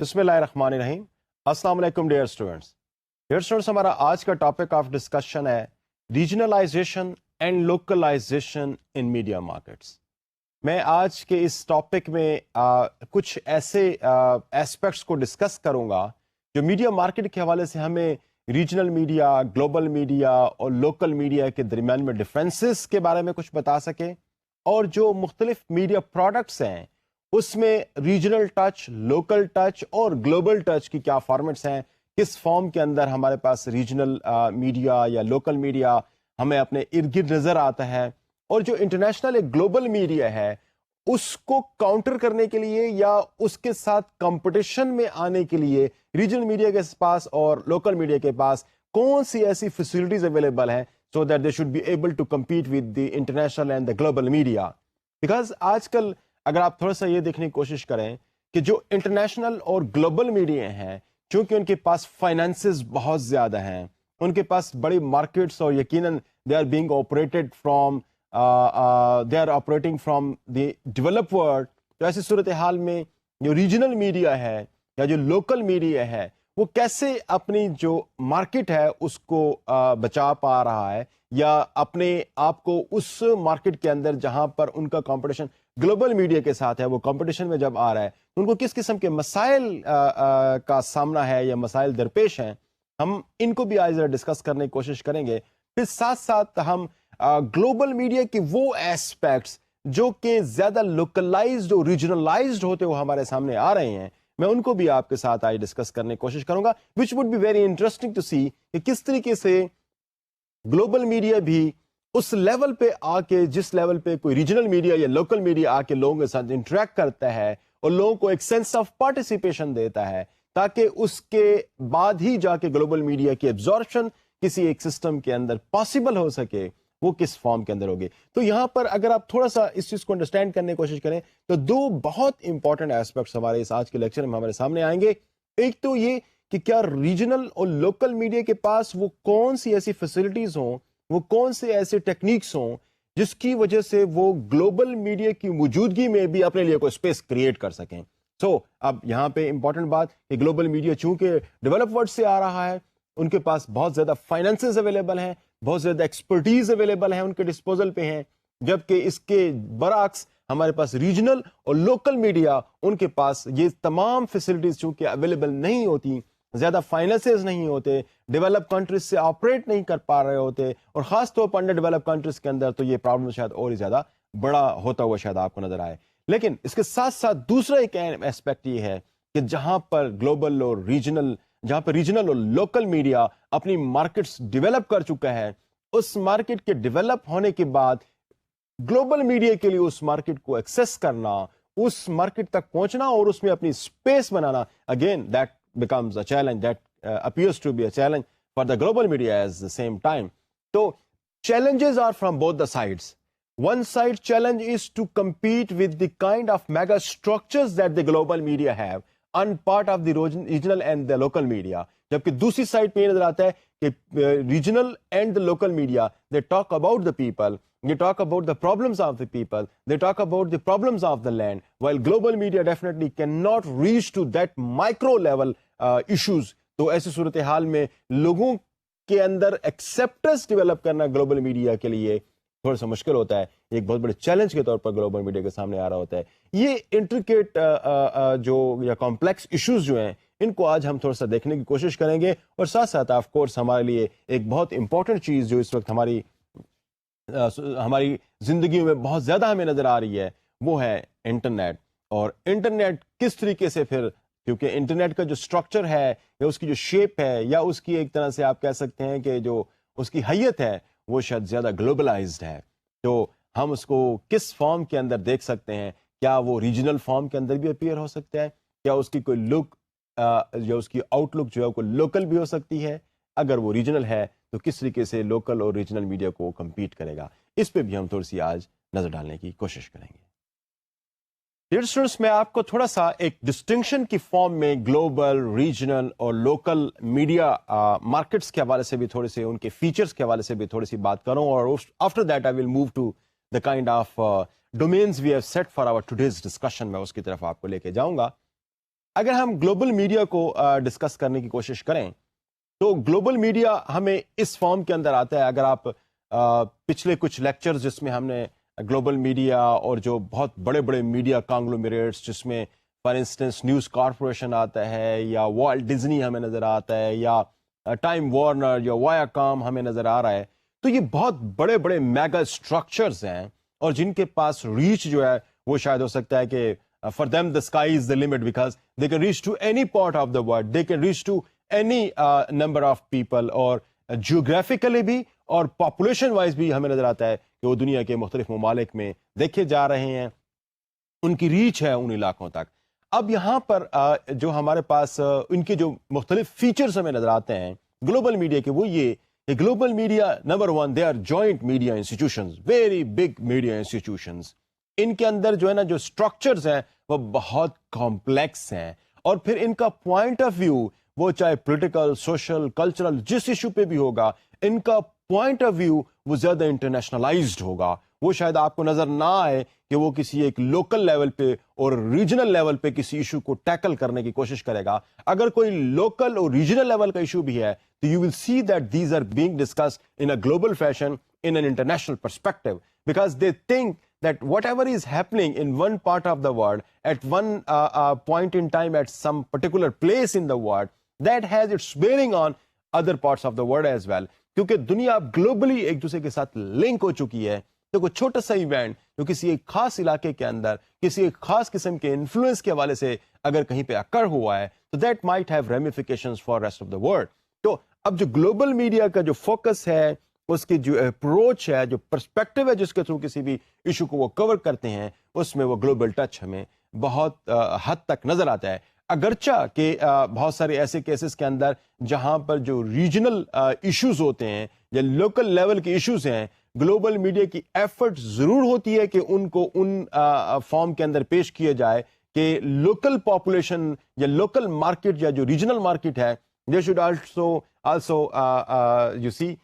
بسم اللہ الرحمن الرحیم۔ السلام علیکم ڈیئر اسٹوڈنٹس، ہمارا آج کا ٹاپک آف ڈسکشن ہے regionalization and localization in media markets. میں آج کے اس ٹاپک میں کچھ ایسے ایسپیکٹس کو ڈسکس کروں گا جو میڈیا مارکیٹ کے حوالے سے ہمیں ریجنل میڈیا، گلوبل میڈیا اور لوکل میڈیا کے درمیان میں ڈفرینسز کے بارے میں کچھ بتا سکیں، اور جو مختلف میڈیا پروڈکٹس ہیں اس میں ریجنل ٹچ، لوکل ٹچ اور گلوبل ٹچ کی کیا فارمیٹس ہیں، کس فارم کے اندر ہمارے پاس ریجنل میڈیا یا لوکل میڈیا ہمیں اپنے ارد گرد نظر آتا ہے، اور جو انٹرنیشنل ایک گلوبل میڈیا ہے اس کو کاؤنٹر کرنے کے لیے یا اس کے ساتھ کمپٹیشن میں آنے کے لیے ریجنل میڈیا کے پاس اور لوکل میڈیا کے پاس کون سی ایسی فیسلٹیز اویلیبل ہیں so that they should be able to compete with the international and the global media. Because آج کل اگر آپ تھوڑا سا یہ دیکھنے کی کوشش کریں کہ جو انٹرنیشنل اور گلوبل میڈیا ہیں، چونکہ ان کے پاس فائنانسز بہت زیادہ ہیں، ان کے پاس بڑی مارکیٹس، اور یقیناً they are being operated from operating from the develop world, تو ایسی صورتحال میں جو ریجنل میڈیا ہے یا جو لوکل میڈیا ہے وہ کیسے اپنی جو مارکیٹ ہے اس کو بچا پا رہا ہے، یا اپنے آپ کو اس مارکیٹ کے اندر جہاں پر ان کا کمپٹیشن گلوبل میڈیا کے ساتھ ہے، وہ کمپٹیشن میں جب آ رہا ہے تو ان کو کس قسم کے مسائل کا سامنا ہے یا مسائل درپیش ہیں، ہم ان کو بھی آج ذرا ڈسکس کرنے کی کوشش کریں گے۔ پھر ساتھ ساتھ ہم گلوبل میڈیا کی وہ ایسپیکٹس جو کہ زیادہ لوکلائزڈ اور ریجنلائزڈ ہوتے ہوئے ہمارے سامنے آ رہے ہیں، میں ان کو بھی آپ کے ساتھ آج ڈسکس کرنے کی کوشش کروں گا، which would be very interesting to see کہ کس طریقے سے گلوبل میڈیا بھی اس لیول پہ آ کے، جس لیول پہ کوئی ریجنل میڈیا یا لوکل میڈیا آ کے لوگوں کے ساتھ انٹریکٹ کرتا ہے اور لوگوں کو ایک سینس آف پارٹیسپیشن دیتا ہے، تاکہ اس کے بعد ہی جا کے گلوبل میڈیا کی ایبزارپشن کسی ایک سسٹم کے اندر پاسبل ہو سکے، وہ کس فارم کے اندر ہوگی۔ تو یہاں پر اگر آپ تھوڑا سا اس چیز کو انڈرسٹینڈ کرنے کی کوشش کریں تو دو بہت امپورٹنٹ ایسپیکٹس ہمارے اس آج کے لیکچر میں ہمارے سامنے آئیں گے۔ ایک تو یہ کہ کیا ریجنل اور لوکل میڈیا کے پاس وہ کون سی ایسی فیسلٹیز ہوں، وہ کون سے ایسے ٹیکنیکس ہوں جس کی وجہ سے وہ گلوبل میڈیا کی موجودگی میں بھی اپنے لیے کوئی اسپیس کریٹ کر سکیں۔ اب یہاں پہ امپورٹنٹ بات کہ گلوبل میڈیا چونکہ ڈیولپ ورلڈ سے آ رہا ہے، ان کے پاس بہت زیادہ فائنانسز اویلیبل ہیں، بہت زیادہ ایکسپرٹیز اویلیبل ہیں، ان کے ڈسپوزل پہ ہیں، جبکہ اس کے برعکس ہمارے پاس ریجنل اور لوکل میڈیا ان کے پاس یہ تمام فیسلٹیز چونکہ اویلیبل نہیں ہوتی، زیادہ فائنانسز نہیں ہوتے، ڈیولپ کنٹریز سے آپریٹ نہیں کر پا رہے ہوتے، اور خاص طور پر انڈر ڈیولپ کنٹریز کے اندر تو یہ پرابلم شاید اور ہی زیادہ بڑا ہوتا ہوا شاید آپ کو نظر آئے۔ لیکن اس کے ساتھ ساتھ دوسرا ایک اہم ایسپیکٹ یہ ہے کہ جہاں پر گلوبل اور ریجنل، جہاں پر ریجنل اور لوکل میڈیا اپنی مارکیٹس ڈیولپ کر چکا ہے، اس مارکیٹ کے ڈیولپ ہونے کے بعد گلوبل میڈیا کے لیے اس مارکیٹ کو ایکسیس کرنا، اس مارکیٹ تک پہنچنا اور اس میں اپنی space banana, again that becomes a challenge that appears to be a challenge for the global media at the same time. So challenges are from both the sides. One side challenge is to compete with the kind of mega structures that the global media have on part of the regional and the local media. جبکہ دوسری side پہ یہ نظر آتا ہے کہ regional and the local media, they talk about the people, they talk about the problems of the people, they talk about the problems of the land, while global media definitely cannot reach to that micro level issues. تو ایسی صورتحال میں لوگوں کے اندر acceptance develop کرنا global media کے لیے تھوڑا سا مشکل ہوتا ہے، ایک بہت بڑے چیلنج کے طور پر گلوبل میڈیا کے سامنے آ رہا ہوتا ہے۔ یہ انٹریکیٹ جو یا کمپلیکس ایشوز جو ہیں ان کو آج ہم تھوڑا سا دیکھنے کی کوشش کریں گے، اور ساتھ ساتھ آف کورس ہمارے لیے ایک بہت امپورٹنٹ چیز جو اس وقت ہماری زندگیوں میں بہت زیادہ ہمیں نظر آ رہی ہے وہ ہے انٹرنیٹ۔ اور انٹرنیٹ کس طریقے سے پھر، کیونکہ انٹرنیٹ کا جو اسٹرکچر ہے یا اس کی جو شیپ ہے یا اس کی ایک طرح سے آپ کہہ سکتے ہیں کہ جو اس کی حیت ہے وہ شاید زیادہ گلوبلائزڈ ہے، تو ہم اس کو کس فارم کے اندر دیکھ سکتے ہیں؟ کیا وہ ریجنل فارم کے اندر بھی اپیئر ہو سکتا ہے؟ کیا اس کی کوئی لک یا اس کی آؤٹ لک جو ہے کوئی لوکل بھی ہو سکتی ہے؟ اگر وہ ریجنل ہے تو کس طریقے سے لوکل اور ریجنل میڈیا کو کمپیٹ کرے گا؟ اس پہ بھی ہم تھوڑی سی آج نظر ڈالنے کی کوشش کریں گے۔ ڈیئر اسٹوڈنٹس، میں آپ کو تھوڑا سا ایک ڈسٹنکشن کی فارم میں گلوبل، ریجنل اور لوکل میڈیا مارکیٹس کے حوالے سے بھی تھوڑے سے، ان کے فیچرز کے حوالے سے بھی تھوڑی سی بات کروں، اور after that I will move to the kind of domains we have set for our today's discussion, میں اس کی طرف آپ کو لے کے جاؤں گا۔ اگر ہم گلوبل میڈیا کو ڈسکس کرنے کی کوشش کریں تو گلوبل میڈیا ہمیں اس فارم کے اندر آتا ہے. اگر آپ پچھلے کچھ لیکچرز جس میں ہم نے گلوبل میڈیا اور جو بہت بڑے بڑے میڈیا کانگلومیریٹس جس میں فار انسٹنس نیوز کارپوریشن آتا ہے یا والٹ ڈزنی ہمیں نظر آتا ہے یا ٹائم وارنر یا وایا کام ہمیں نظر آ رہا ہے, تو یہ بہت بڑے بڑے میگا اسٹرکچرز ہیں اور جن کے پاس ریچ جو ہے وہ شاید ہو سکتا ہے کہ for them the sky is the limit because they can reach to any part of the world, they can reach to any number of people, اور جیوگرافیکلی بھی اور پاپولیشن وائز بھی ہمیں نظر آتا ہے کہ وہ دنیا کے مختلف ممالک میں دیکھے جا رہے ہیں, ان کی ریچ ہے ان علاقوں تک. اب یہاں پر جو ہمارے پاس ان کے جو مختلف فیچرز ہمیں نظر آتے ہیں گلوبل میڈیا کے, وہ یہ کہ global media number one they are joint media institutions, very big media institutions. ان کے اندر جو ہے نا جو اسٹرکچرز ہیں وہ بہت کمپلیکس ہیں, اور پھر ان کا پوائنٹ آف ویو وہ چاہے پولیٹیکل, سوشل, کلچرل جس ایشو پہ بھی ہوگا, ان کا پوائنٹ آف ویو وہ زیادہ انٹرنیشنلائزڈ ہوگا. وہ شاید آپ کو نظر نہ آئے کہ وہ کسی ایک لوکل لیول پہ اور ریجنل لیول پہ کسی ایشو کو ٹیکل کرنے کی کوشش کرے گا. اگر کوئی لوکل اور ریجنل لیول کا ایشو بھی ہے تو you will see that these are being discussed in a global fashion in an international perspective, because they think that whatever is happening in one part of the world at one point in time at some particular place in the world, that has its bearing on other parts of the world as well. کیونکہ دنیا اب globally ایک دوسرے کے ساتھ link ہو چکی ہے, تو کوئی چھوٹا سا ایونٹ جو کسی ایک خاص علاقے کے اندر کسی ایک خاص قسم کے انفلوئنس کے حوالے سے اگر کہیں پہ اکر ہوا ہے تو that might have ramifications for rest of the world. تو اب جو گلوبل میڈیا کا جو فوکس ہے, اس کی جو اپروچ ہے, جو پرسپیکٹو ہے جس کے تھرو کسی بھی ایشو کو وہ کور کرتے ہیں, اس میں وہ گلوبل ٹچ ہمیں بہت حد تک نظر آتا ہے. اگرچہ کہ بہت سارے ایسے کیسز کے اندر جہاں پر جو ریجنل ایشوز ہوتے ہیں یا لوکل لیول کے ایشوز ہیں, گلوبل میڈیا کی ایفرٹ ضرور ہوتی ہے کہ ان کو ان فارم کے اندر پیش کیا جائے کہ لوکل پاپولیشن یا لوکل مارکیٹ یا جو ریجنل مارکیٹ ہے, they should also you see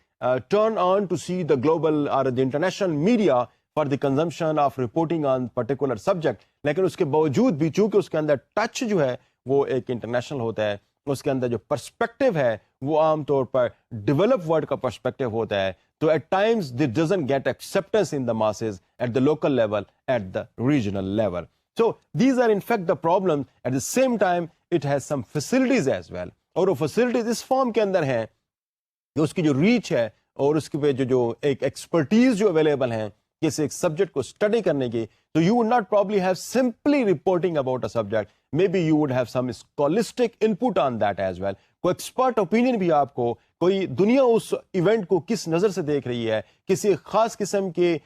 turn on to see the global or the international media for the consumption of reporting on particular subject. لیکن اس کے باوجود بھی چونکہ اس کے اندر ٹچ جو ہے وہ ایک انٹرنیشنل ہوتا ہے, اس کے اندر جو پرسپیکٹو ہے وہ عام طور پر ڈیولپ ورلڈ کا پرسپیکٹو ہوتا ہے, تو at times it doesn't get acceptance in the masses at the local level, at the regional level. So these are in fact the problems. At the same time it has some facilities as well, اور وہ facilities اس form کے اندر ہیں کہ اس کی جو reach ہے اور اس کے جو ایک ایکسپرٹیز جو اویلیبل ہیں کسی ایک سبجیکٹ کو اسٹڈی کرنے کی, تو you would not probably have simply reporting about a subject, maybe you would have some scholastic input on that as well. کوئی ایکسپرٹ اوپینین بھی آپ کو, کوئی دنیا اس ایونٹ کو کس نظر سے دیکھ رہی ہے, کسی خاص قسم کے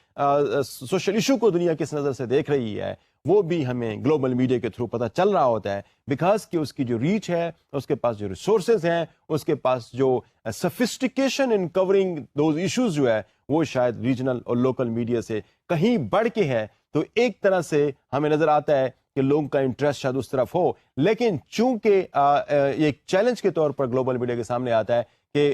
سوشل ایشو کو دنیا کس نظر سے دیکھ رہی ہے, وہ بھی ہمیں گلوبل میڈیا کے تھرو پتہ چل رہا ہوتا ہے, بیکاز کہ اس کی جو ریچ ہے, اس کے پاس جو ریسورسز ہیں, اس کے پاس جو sophistication in covering those issues جو ہے وہ شاید ریجنل اور لوکل میڈیا سے کہیں بڑھ کے ہے. تو ایک طرح سے ہمیں نظر آتا ہے کہ لوگوں کا انٹرسٹ شاید اس طرف ہو, لیکن چونکہ ایک چیلنج کے طور پر گلوبل میڈیا کے سامنے آتا ہے کہ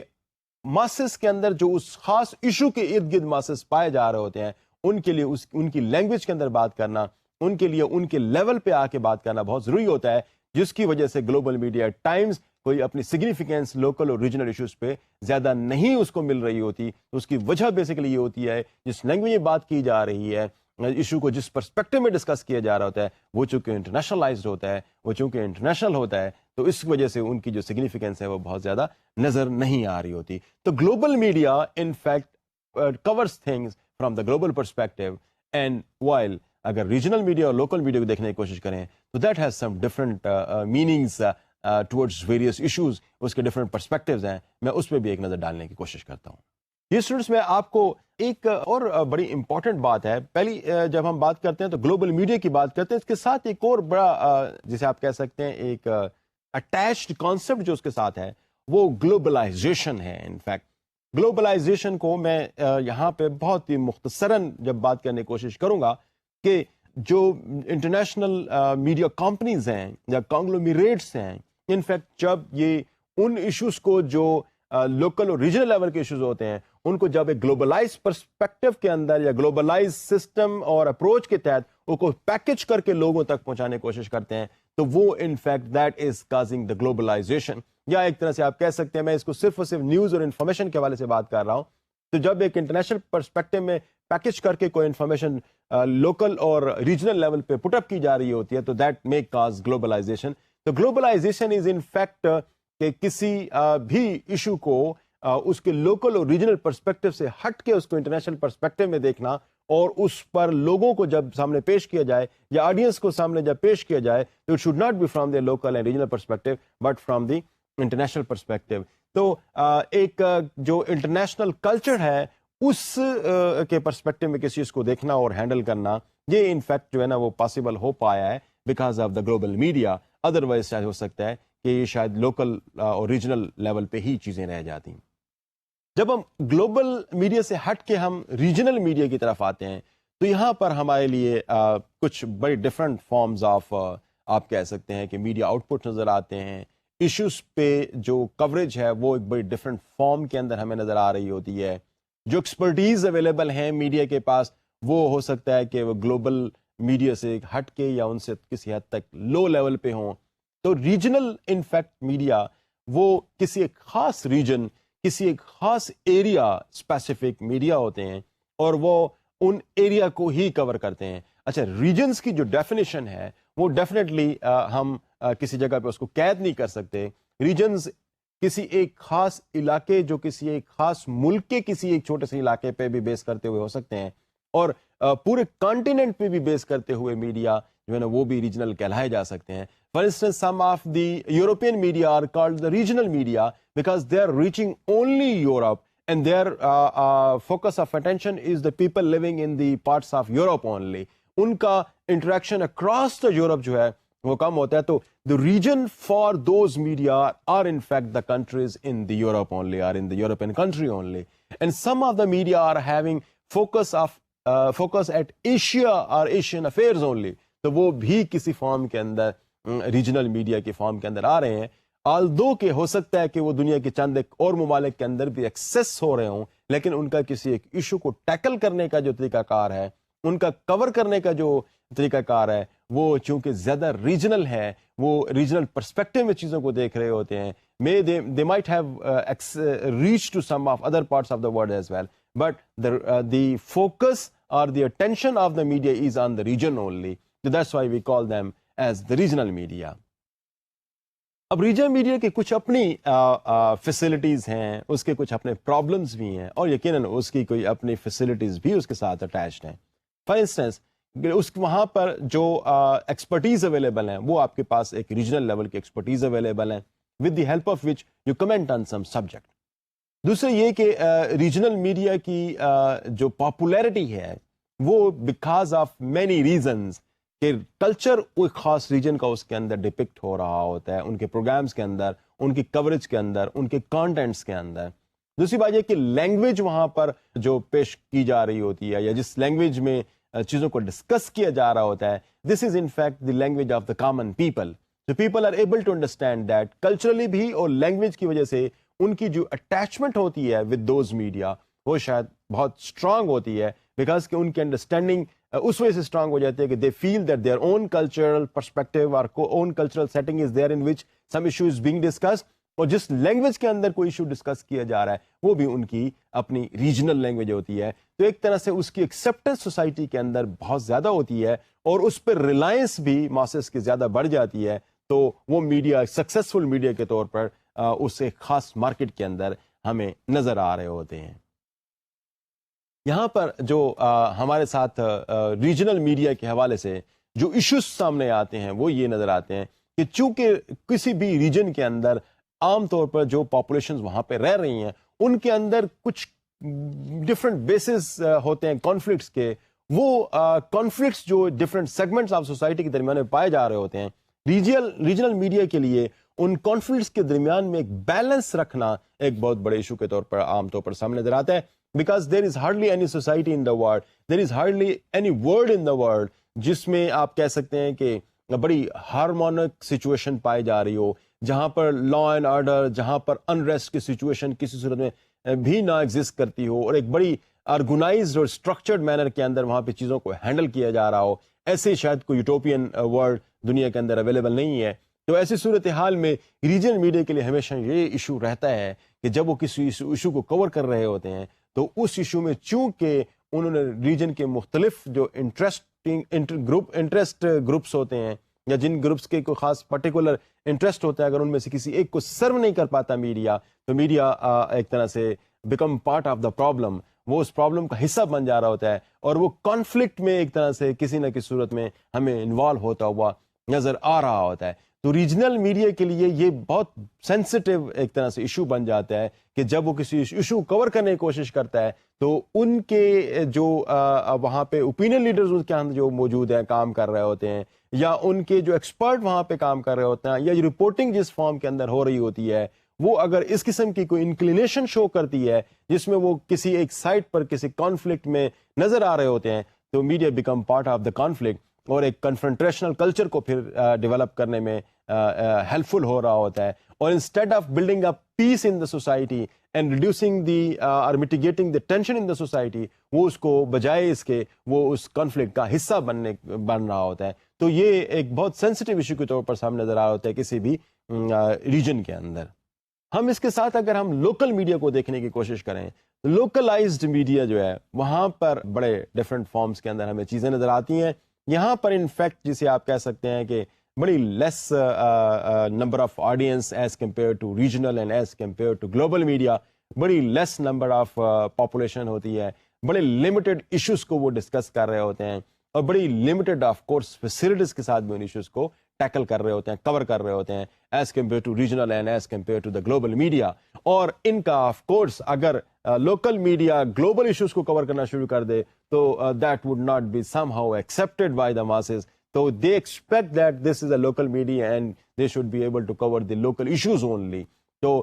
ماسز کے اندر جو اس خاص ایشو کے ارد گرد ماسز پائے جا رہے ہوتے ہیں, ان کے لیے ان کی لینگویج کے اندر بات کرنا, ان کے لیے ان کے لیول پہ آ کے بات کرنا بہت ضروری ہوتا ہے, جس کی وجہ سے گلوبل میڈیا ٹائمز کوئی اپنی سگنیفیکینس لوکل اور ریجنل ایشوز پہ زیادہ نہیں اس کو مل رہی ہوتی. تو اس کی وجہ بیسیکلی یہ ہوتی ہے جس لینگویج میں بات کی جا رہی ہے, ایشو کو جس پرسپیکٹو میں ڈسکس کیا جا رہا ہوتا ہے, وہ چونکہ انٹرنیشنلائزڈ ہوتا ہے, وہ چونکہ انٹرنیشنل ہوتا ہے, تو اس وجہ سے ان کی جو سگنیفیکینس ہے وہ بہت زیادہ نظر نہیں آ رہی ہوتی. تو global media in fact covers things from the global perspective, and while اگر ریجنل میڈیا اور لوکل میڈیا کو دیکھنے کی کوشش کریں تو that has some different meanings towards various issues, اس کے ڈفرنٹ پرسپیکٹوز ہیں, میں اس پہ بھی ایک نظر ڈالنے کی کوشش کرتا ہوں. یہ اسٹوڈنٹس میں آپ کو ایک اور بڑی امپورٹنٹ بات ہے, پہلی جب ہم بات کرتے ہیں تو گلوبل میڈیا کی بات کرتے ہیں, اس کے ساتھ ایک اور بڑا جسے آپ کہہ سکتے ہیں ایک اٹیچڈ کانسیپٹ جو اس کے ساتھ ہے وہ گلوبلائزیشن ہے. انفیکٹ گلوبلائزیشن کو میں یہاں پہ بہت ہی مختصراً جب بات کرنے کی کوشش کروں گا کہ جو انٹرنیشنل میڈیا کمپنیز ہیں یا کانگلومیریٹس ہیں, انفیکٹ جب یہ ان ایشوز کو جو لوکل اور ریجنل لیول کے ایشوز ہوتے ہیں ان کو جب ایک گلوبلائز پرسپیکٹو کے اندر یا گلوبلائز سسٹم اور اپروچ کے تحت ان کو پیکج کر کے لوگوں تک پہنچانے کی کوشش کرتے ہیں, تو وہ in fact that is causing the globalization. یا ایک طرح سے آپ کہہ سکتے ہیں, میں اس کو صرف اور صرف نیوز اور انفارمیشن کے حوالے سے بات کر رہا ہوں, تو جب ایک انٹرنیشنل پرسپیکٹو میں پیکج کر کے کوئی انفارمیشن لوکل اور ریجنل لیول پہ پٹ اپ کی جا رہی ہوتی ہے تو دیٹ میک کاز گلوبلائزیشن. تو گلوبلائزیشن از ان فیکٹ کہ کسی بھی ایشو کو اس کے لوکل اور ریجنل پرسپیکٹو سے ہٹ کے اس کو انٹرنیشنل پرسپیکٹو میں دیکھنا, اور اس پر لوگوں کو جب سامنے پیش کیا جائے یا آڈینس کو سامنے جب پیش کیا جائے تو it should not be from the local and regional perspective but from the international perspective. تو ایک جو انٹرنیشنل کلچر ہے اس کے پرسپیکٹو میں کسی چیز کو دیکھنا اور ہینڈل کرنا, یہ ان فیکٹ جو ہے نا وہ پاسبل ہو پایا ہے because of the global media. Otherwise شاید ہو سکتا ہے کہ یہ شاید لوکل اور ریجنل لیول پہ ہی چیزیں رہ جاتی ہیں. جب ہم گلوبل میڈیا سے ہٹ کے ہم ریجنل میڈیا کی طرف آتے ہیں تو یہاں پر ہمارے لیے کچھ بڑی ڈفرینٹ فارمز آف آپ کہہ سکتے ہیں کہ میڈیا آؤٹ پٹ نظر آتے ہیں. ایشوز پہ جو کوریج ہے وہ ایک بڑی ڈفرینٹ فارم کے اندر ہمیں نظر آ رہی ہوتی ہے. جو ایکسپرٹیز اویلیبل ہیں میڈیا کے پاس وہ ہو سکتا ہے کہ وہ گلوبل میڈیا سے ہٹ کے یا ان سے کسی حد تک لو لیول پہ ہوں. تو ریجنل انفیکٹ میڈیا وہ کسی ایک خاص ریجن, کسی ایک خاص ایریا اسپیسیفک میڈیا ہوتے ہیں اور وہ ان ایریا کو ہی کور کرتے ہیں. اچھا, ریجنز کی جو ڈیفینیشن ہے وہ ڈیفینیٹلی ہم کسی جگہ پہ اس کو قید نہیں کر سکتے. ریجنز کسی ایک خاص علاقے, جو کسی ایک خاص ملک کے کسی ایک چھوٹے سے علاقے پہ بھی بیس کرتے ہوئے ہو سکتے ہیں, اور پورے کانٹیننٹ پہ بھی بیس کرتے ہوئے میڈیا جو ہے نا وہ بھی ریجنل کہلائے جا سکتے ہیں. For instance some of the European media are called the regional media because they are reaching only Europe and their focus of attention is the people living in the parts of Europe only. ان کا interaction across the Europe جو ہے وہ کم ہوتا ہے. تو the region for those media are in fact the countries in the Europe only, are in the European country only. And some of the media are having focus at Asia or Asian affairs only. تو وہ بھی کسی form کے اندر regional media کی form کے اندر آ رہے ہیں. آلدو کہ ہو سکتا ہے کہ وہ دنیا کے چند ایک اور ممالک کے اندر بھی ایکسیس ہو رہے ہوں, لیکن ان کا کسی ایک ایشو کو ٹیکل کرنے کا جو طریقہ کار ہے, ان کا کور کرنے کا جو طریقہ کار ہے وہ چونکہ زیادہ ریجنل ہے, وہ ریجنل پرسپیکٹو میں چیزوں کو دیکھ رہے ہوتے ہیں. they might have reached to some of other parts of the world as well, but the focus or the attention of the media is on the region only. So that's why we call them as the regional media. اب regional media کے کچھ اپنی facilities ہیں, اس کے کچھ اپنے problems بھی ہیں, اور یقیناً اس کی کوئی اپنی فیسلٹیز بھی اس کے ساتھ اٹیچڈ ہیں. فار انسٹنس وہاں پر جو ایکسپرٹیز اویلیبل ہیں وہ آپ کے پاس ایک ریجنل لیول کی ایکسپرٹیز اویلیبل ہیں with the help of which you comment on some subject. دوسرے یہ کہ ریجنل میڈیا کی جو پاپولیرٹی ہے وہ بیکاز آف مینی ریزنز کہ کلچر کوئی خاص ریجن کا اس کے اندر ڈپکٹ ہو رہا ہوتا ہے, ان کے پروگرامز کے اندر, ان کی کوریج کے اندر, ان کے کانٹینٹس کے اندر. دوسری بات یہ کہ لینگویج وہاں پر جو پیش کی جا رہی ہوتی ہے یا جس لینگویج میں چیزوں کو ڈسکس کیا جا رہا ہوتا ہے, this is in fact the language of the common people. So people are able to understand that culturally بھی اور لینگویج کی وجہ سے ان کی جو اٹیچمنٹ ہوتی ہے with those media وہ شاید بہت اسٹرانگ ہوتی ہے, بیکاز کہ ان کی انڈرسٹینڈنگ اس وجہ سے اسٹرانگ ہو جاتی ہے کہ they feel that their own cultural perspective اور own cultural setting is there in which some issue is being discussed, اور جس لینگویج کے اندر کوئی ایشو ڈسکس کیا جا رہا ہے وہ بھی ان کی اپنی ریجنل لینگویج ہوتی ہے. تو ایک طرح سے اس کی ایکسیپٹنس سوسائٹی کے اندر بہت زیادہ ہوتی ہے اور اس پہ ریلائنس بھی ماسز کی زیادہ بڑھ جاتی ہے. تو وہ میڈیا سکسیسفل میڈیا کے طور پر اس ایک خاص مارکیٹ کے اندر ہمیں نظر آ رہے ہوتے ہیں. یہاں پر جو ہمارے ساتھ ریجنل میڈیا کے حوالے سے جو ایشوز سامنے آتے ہیں وہ یہ نظر آتے ہیں کہ چونکہ کسی بھی ریجن کے اندر عام طور پر جو پاپولیشنز وہاں پہ رہ رہی ہیں ان کے اندر کچھ ڈفرینٹ بیسز ہوتے ہیں کانفلکٹس کے. وہ کانفلکٹس جو ڈفرینٹ سیگمنٹس آف سوسائٹی کے درمیان میں پائے جا رہے ہوتے ہیں, ریجنل میڈیا کے لیے ان کانفلکٹس کے درمیان میں ایک بیلنس رکھنا ایک بہت بڑے ایشو کے طور پر عام طور پر سامنے نظر آتا ہے. Because there is hardly any society in the world, there is hardly any world in the world جس میں آپ کہہ سکتے ہیں کہ بڑی ہارمونک سچویشن پائی جا رہی ہو, جہاں پر لا اینڈ آرڈر, جہاں پر انریسٹ کی سچویشن کسی صورت میں بھی نہ ایگزسٹ کرتی ہو, اور ایک بڑی آرگنائزڈ اور اسٹرکچرڈ مینر کے اندر وہاں پہ چیزوں کو ہینڈل کیا جا رہا ہو. ایسے شاید کوئی یوٹوپین ورلڈ دنیا کے اندر اویلیبل نہیں ہے. تو ایسی صورتحال میں ریجنل میڈیا کے لیے ہمیشہ یہ ایشو رہتا ہے کہ جب وہ کسی ایشو کو کور کر رہے ہوتے ہیں تو اس ایشو میں چونکہ انہوں نے ریجن کے مختلف جو انٹرسٹ گروپس ہوتے ہیں یا جن گروپس کے کوئی خاص پرٹیکولر انٹرسٹ ہوتا ہے, اگر ان میں سے کسی ایک کو سرو نہیں کر پاتا میڈیا, تو میڈیا ایک طرح سے become part of the problem, وہ اس پرابلم کا حصہ بن جا رہا ہوتا ہے اور وہ کانفلکٹ میں ایک طرح سے کسی نہ کسی صورت میں ہمیں انوالو ہوتا ہوا نظر آ رہا ہوتا ہے. تو ریجنل میڈیا کے لیے یہ بہت سینسٹیو ایک طرح سے ایشو بن جاتا ہے کہ جب وہ کسی ایشو کور کرنے کی کوشش کرتا ہے تو ان کے جو وہاں پہ اوپینین لیڈرز ان کے اندر جو موجود ہیں کام کر رہے ہوتے ہیں, یا ان کے جو ایکسپرٹ وہاں پہ کام کر رہے ہوتے ہیں, یا رپورٹنگ جس فارم کے اندر ہو رہی ہوتی ہے, وہ اگر اس قسم کی کوئی انکلینیشن شو کرتی ہے جس میں وہ کسی ایک سائٹ پر کسی کانفلکٹ میں نظر آ رہے ہوتے ہیں, تو media become part of the conflict اور ایک کنفرنٹریشنل کلچر کو پھر ڈیولپ کرنے میں ہیلپ فل ہو رہا ہوتا ہے. اور instead of building up peace in the society and reducing the اور mitigating the tension in the society, وہ اس کو بجائے اس کے وہ اس کانفلکٹ کا حصہ بن رہا ہوتا ہے. تو یہ ایک بہت سینسٹیو ایشو کے طور پر سامنے نظر آ رہا ہوتا ہے کسی بھی ریجن کے اندر. ہم اس کے ساتھ اگر ہم لوکل میڈیا کو دیکھنے کی کوشش کریں, لوکلائزڈ میڈیا جو ہے وہاں پر بڑے ڈفرینٹ فارمز کے اندر ہمیں چیزیں نظر آتی ہیں. یہاں پر انفیکٹ جسے آپ کہہ سکتے ہیں کہ بڑی less number of audience as compare to regional and as compare to global media, بڑی لیس نمبر آف پاپولیشن ہوتی ہے, بڑے لمیٹڈ ایشوز کو وہ ڈسکس کر رہے ہوتے ہیں اور بڑی لمیٹڈ آف کورس فیسلٹیز کے ساتھ بھی ان ایشوز کو ٹیکل کر رہے ہوتے ہیں, کور کر رہے ہوتے ہیں as compare to regional and as compare to the global media. اور ان کا آف کورس اگر لوکل میڈیا گلوبل ایشوز کو کور کرنا شروع کر دے تو that would not be somehow accepted by the masses. تو they expect that this is a local media and they should be able to cover the local issues only. تو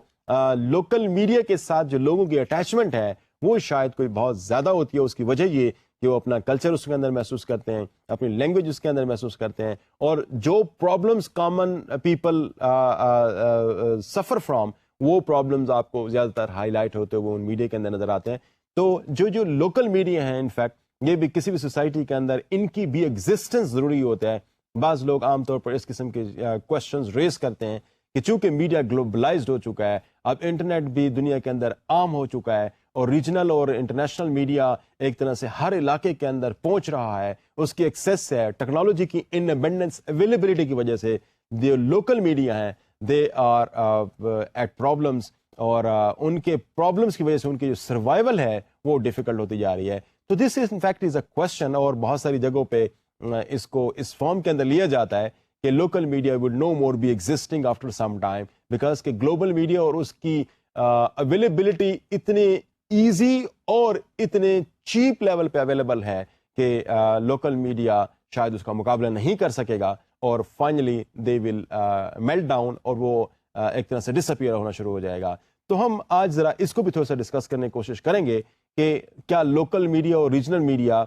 local media کے ساتھ جو لوگوں کی attachment ہے وہ شاید کوئی بہت زیادہ ہوتی ہے. اس کی وجہ یہ کہ وہ اپنا کلچر اس کے اندر محسوس کرتے ہیں, اپنی لینگویج اس کے اندر محسوس کرتے ہیں, اور جو problems common people suffer from, وہ پرابلمس آپ کو زیادہ تر ہائی لائٹ ہوتے ہوئے ان میڈیا کے اندر نظر آتے ہیں. تو جو لوکل میڈیا ہیں انفیکٹ یہ بھی کسی بھی سوسائٹی کے اندر ان کی بھی ایگزسٹنس ضروری ہوتا ہے. بعض لوگ عام طور پر اس قسم کے کوشچنز ریز کرتے ہیں کہ چونکہ میڈیا گلوبلائزڈ ہو چکا ہے, اب انٹرنیٹ بھی دنیا کے اندر عام ہو چکا ہے اور ریجنل اور انٹرنیشنل میڈیا ایک طرح سے ہر علاقے کے اندر پہنچ رہا ہے, اس کی ایکسیس ہے, ٹیکنالوجی کی ان ابنڈنس اویلیبلٹی کی وجہ سے جو لوکل میڈیا ہیں دے آر ایٹ پرابلمس, اور ان کے پرابلمس کی وجہ سے ان کی جو سروائیول ہے وہ ڈیفیکلٹ ہوتی جا رہی ہے. تو دس is in fact is a question, اور بہت ساری جگہوں پہ اس کو اس فارم کے اندر لیا جاتا ہے کہ local media would no more be existing after some time, because کہ گلوبل میڈیا اور اس کی اویلیبلٹی اتنی ایزی اور اتنے چیپ لیول پہ اویلیبل ہے کہ لوکل میڈیا شاید اس کا مقابلہ نہیں کر سکے گا, اور finally they will melt down اور وہ ایک طرح سے ڈس اپیئر ہونا شروع ہو جائے گا. تو ہم آج ذرا اس کو بھی تھوڑا سا ڈسکس کرنے کی کوشش کریں گے کہ کیا لوکل میڈیا اور regional media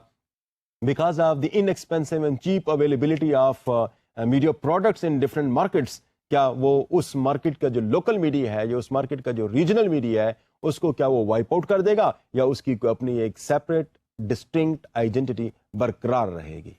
because of the in expensive and cheap availability of media products in different markets, کیا وہ اس مارکیٹ کا جو لوکل میڈیا ہے یا اس مارکیٹ کا جو ریجنل میڈیا ہے اس کو کیا وہ وائپ آؤٹ کر دے گا, یا اس کی اپنی ایک سیپریٹ ڈسٹنکٹ آئیڈینٹی برقرار رہے گی.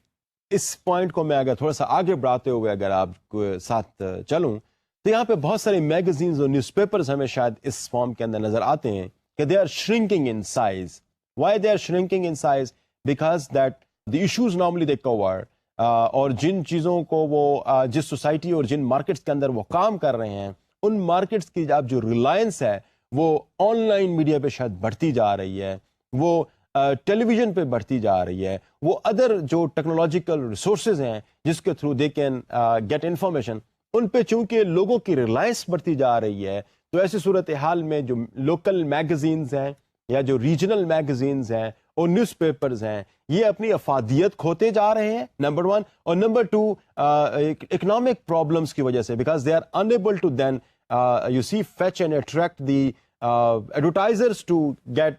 اس پوائنٹ کو میں اگر تھوڑا سا آگے بڑھاتے ہوئے اگر آپ ساتھ چلوں تو یہاں پہ بہت سارے میگزینز اور نیوز پیپرز ہمیں شاید اس فارم کے اندر نظر آتے ہیں کہ they are shrinking in size. Why they are shrinking in size? Because that the issues normally they cover, اور جن چیزوں کو وہ جس سوسائٹی اور جن مارکیٹس کے اندر وہ کام کر رہے ہیں ان مارکیٹس کی اب جو ریلائنس ہے وہ آن لائن میڈیا پہ شاید بڑھتی جا رہی ہے, وہ ٹیلی ویژن پہ بڑھتی جا رہی ہے, وہ ادر جو ٹیکنالوجیکل ریسورسز ہیں جس کے through they can get information, ان پہ چونکہ لوگوں کی ریلائنس بڑھتی جا رہی ہے, تو ایسی صورتحال میں جو لوکل میگزینز ہیں یا جو ریجنل میگزینز ہیں اور نیوز پیپرز ہیں یہ اپنی افادیت کھوتے جا رہے ہیں, نمبر ون. اور نمبر ٹو اکنامک پرابلمس کی وجہ سے, because they are enable to then you see fetch and attract the advertisers to get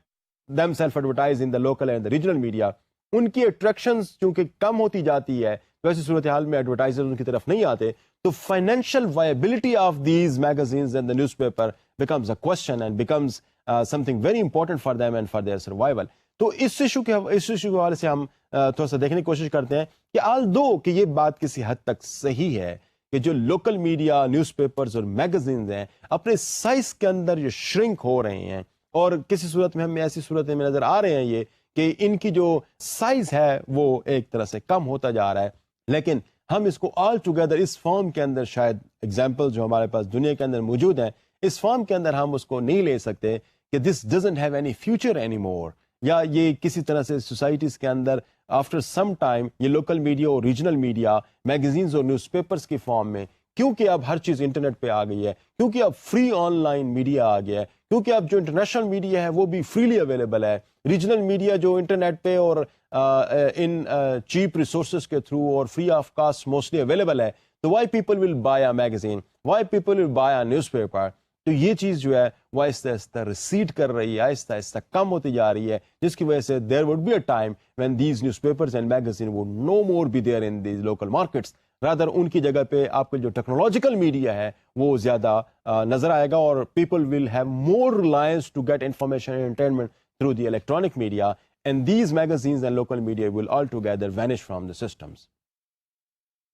themself advertise in the local and the regional media. ان کی attractions چونکہ کم ہوتی جاتی ہے تو ایسی صورتحال میں ایڈورٹائزر ان کی طرف نہیں آتے, تو financial viability of these magazines and the news paper becomes a question and becomes something very important for them and for their survival. تو اس ایشو کے حوالے سے ہم تھوڑا سا دیکھنے کی کوشش کرتے ہیں کہ آلدو کہ یہ بات کسی حد تک صحیح ہے کہ جو لوکل میڈیا، نیوز پیپرز اور میگزینز ہیں اپنے سائز کے اندر جو شرنک ہو رہے ہیں، اور کسی صورت میں ہمیں ایسی صورت میں نظر آ رہے ہیں یہ کہ ان کی جو سائز ہے وہ ایک طرح سے کم ہوتا جا رہا ہے، لیکن ہم اس کو آل ٹوگیدر اس فارم کے اندر، شاید ایگزامپل جو ہمارے پاس دنیا کے اندر موجود ہیں، اس فارم کے اندر ہم اس کو نہیں لے سکتے کہ this doesn't have any future any more, یا یہ کسی طرح سے سوسائٹیز کے اندر آفٹر سم ٹائم یہ لوکل میڈیا اور ریجنل میڈیا، میگزینز اور نیوز پیپرز کی فارم میں، کیونکہ اب ہر چیز انٹرنیٹ پہ آ گئی ہے، کیونکہ اب فری آن لائن میڈیا آ گیا ہے، کیونکہ اب جو انٹرنیشنل میڈیا ہے وہ بھی فریلی اویلیبل ہے، ریجنل میڈیا جو انٹرنیٹ پہ اور ان چیپ ریسورسز کے تھرو اور free of cost mostly available ہے، تو why people will buy a magazine, why people will buy a news paper. تو یہ چیز جو ہے وہ آہستہ آہستہ ریسیڈ کر رہی ہے، آہستہ آہستہ کم ہوتی جا رہی ہے، جس کی وجہ سے there would be a time when these newspapers and magazine would no more be there in these local markets. Rather ان کی جگہ پہ آپ کا جو ٹیکنالوجیکل میڈیا ہے وہ زیادہ نظر آئے گا، اور people will have more reliance to get information and entertainment through the electronic media, and these magazines and local media will all together vanish from the systems.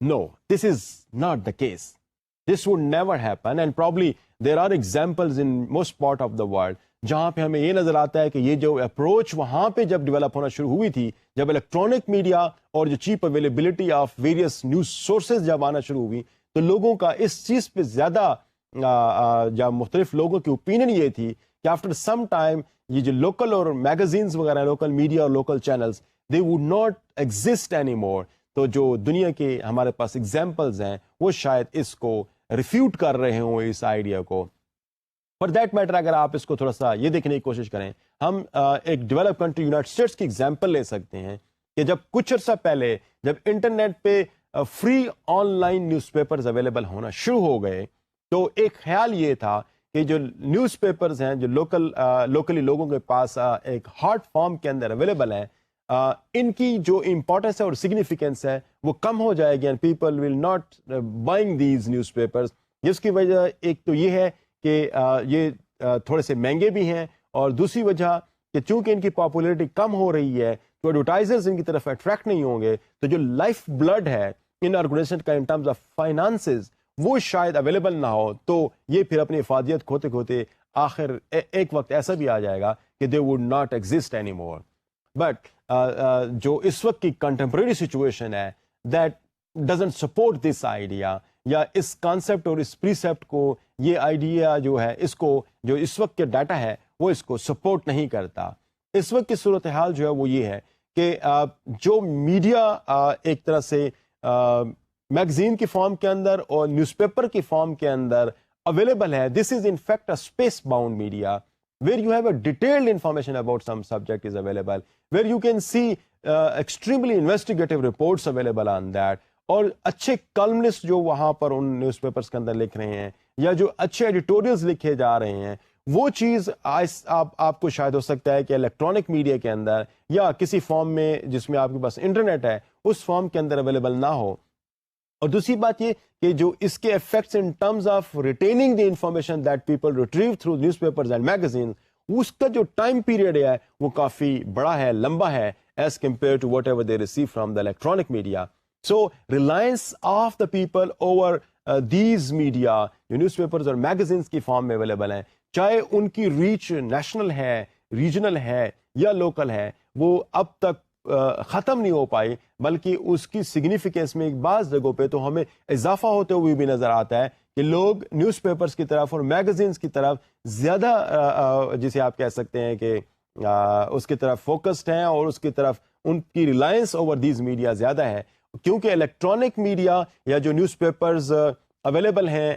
No, this is not the case. This would never happen, and probably there are examples in most part of the world جہاں پہ ہمیں یہ نظر آتا ہے کہ یہ جو اپروچ وہاں پہ جب ڈیولپ ہونا شروع ہوئی تھی، جب الیکٹرانک میڈیا اور جو cheap availability of various news sources جب آنا شروع ہوئی، تو لوگوں کا اس چیز پہ زیادہ جب مختلف لوگوں کی اوپینین یہ تھی کہ آفٹر سم ٹائم یہ جو لوکل اور میگزینز وغیرہ، لوکل میڈیا اور local channels, they would not exist any more. تو جو دنیا کے ہمارے پاس ایگزامپلز ہیں وہ شاید اس کو ریفیوٹ کر رہے ہوں، اس آئیڈیا کو. فار دیٹ میٹر اگر آپ اس کو تھوڑا سا یہ دیکھنے کی کوشش کریں، ہم ایک ڈیولپ کنٹری یونائٹڈ اسٹیٹس کی ایگزامپل لے سکتے ہیں کہ جب کچھ عرصہ پہلے جب انٹرنیٹ پہ free on line news papers available ہونا شروع ہو گئے، تو ایک خیال یہ تھا کہ جو نیوز پیپرز ہیں جو لوکلی لوگوں کے پاس ایک ہارڈ فارم کے اندر اویلیبل ہیں، ان کی جو امپورٹنس ہے اور سگنیفیکینس ہے وہ کم ہو جائے گی، and people will not buying these news papers. جس کی وجہ ایک تو یہ ہے کہ یہ تھوڑے سے مہنگے بھی ہیں، اور دوسری وجہ کہ چونکہ ان کی پاپولیرٹی کم ہو رہی ہے تو ایڈورٹائزرز ان کی طرف اٹریکٹ نہیں ہوں گے، تو جو لائف بلڈ ہے ان آرگنائزیشن کا ان ٹرمز آف فائنانسز وہ شاید اویلیبل نہ ہو، تو یہ پھر اپنی افادیت کھوتے کھوتے آخر ایک وقت ایسا بھی آ جائے گا کہ they would not exist any more. But جو اس وقت کی کنٹمپریری سچویشن ہے that doesn't support this idea, یا اس کانسیپٹ اور اس پریسیپٹ کو، یہ آئیڈیا جو ہے اس کو، جو اس وقت کے ڈاٹا ہے وہ اس کو سپورٹ نہیں کرتا. اس وقت کی صورتحال جو ہے وہ یہ ہے کہ جو میڈیا ایک طرح سے میگزین کی فارم کے اندر اور نیوز پیپر کی فارم کے اندر اویلیبل ہے، this is in fact a space bound media where you have a detailed information about some subject is available, where you can see extremely investigative reports available on that, اور اچھے columnist جو وہاں پر ان news papers کے اندر لکھ رہے ہیں، یا جو اچھے ایڈیٹوریلز لکھے جا رہے ہیں، وہ چیز آپ کو شاید ہو سکتا ہے کہ الیکٹرانک میڈیا کے اندر یا کسی فارم میں جس میں آپ کے پاس انٹرنیٹ ہے اس فارم کے اندر اویلیبل نہ ہو. اور دوسری بات یہ کہ جو اس کے effects in terms of retaining the information that people retrieve through newspapers and magazine, اس کا جو ٹائم پیریڈ ہے وہ کافی بڑا ہے، لمبا ہے as compare to whatever they receive from the electronic media. So reliance of the people over these media, جو نیوز پیپرز اور میگزینس کی فارم میں اویلیبل ہیں، چاہے ان کی ریچ نیشنل ہے، ریجنل ہے یا لوکل ہے، وہ اب تک ختم نہیں ہو پائی، بلکہ اس کی سگنیفیکینس میں ایک بعض جگہوں پہ تو ہمیں اضافہ ہوتے ہوئے بھی نظر آتا ہے کہ لوگ نیوز پیپرز کی طرف اور میگزینس کی طرف زیادہ جسے آپ کہہ سکتے ہیں کہ اس کی طرف فوکسڈ ہیں، اور اس کی طرف ان کی ریلائنس اوور دیز میڈیا زیادہ ہے، کیونکہ الیکٹرانک میڈیا یا جو نیوز پیپرز اویلیبل ہیں،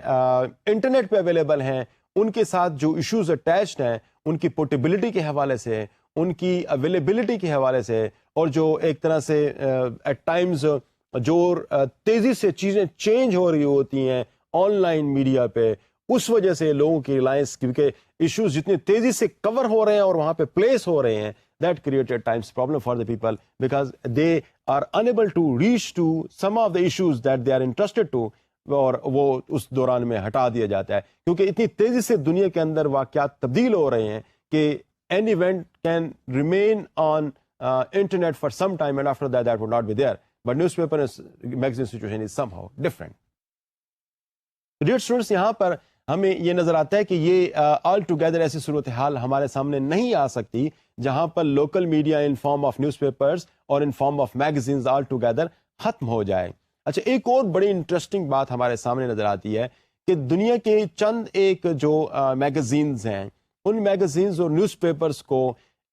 انٹرنیٹ پہ اویلیبل ہیں، ان کے ساتھ جو ایشوز اٹیچڈ ہیں ان کی پورٹیبلٹی کے حوالے سے، ان کی اویلیبلٹی کے حوالے سے، اور جو ایک طرح سے ایٹ ٹائمز جو تیزی سے چیزیں چینج ہو رہی ہوتی ہیں آن لائن میڈیا پہ، اس وجہ سے لوگوں کی ریلائنس، کیونکہ ایشوز جتنی تیزی سے کور ہو رہے ہیں اور وہاں پہ پلیس ہو رہے ہیں، that created times problem for the people because they are enable to reach to some of the issues that they are interested to, اور وہ اس دوران میں ہٹا دیا جاتا ہے، کیونکہ اتنی تیزی سے دنیا کے اندر واقعات تبدیل ہو رہے ہیں کہ an event can remain on internet for some time, and after that would not be there. But newspaper and magazine situation is somehow different. Dear students, یہاں پر ہمیں یہ نظر آتا ہے کہ یہ آل ٹوگیدر ایسی صورتحال ہمارے سامنے نہیں آ سکتی جہاں پر local media in form of news papers اور in form of magazines altogether ختم ہو جائے. اچھا, ایک اور بڑی انٹرسٹنگ بات ہمارے سامنے نظر آتی ہے کہ دنیا کے چند ایک جو میگزینز ہیں, ان میگزینز اور نیوز پیپرز کو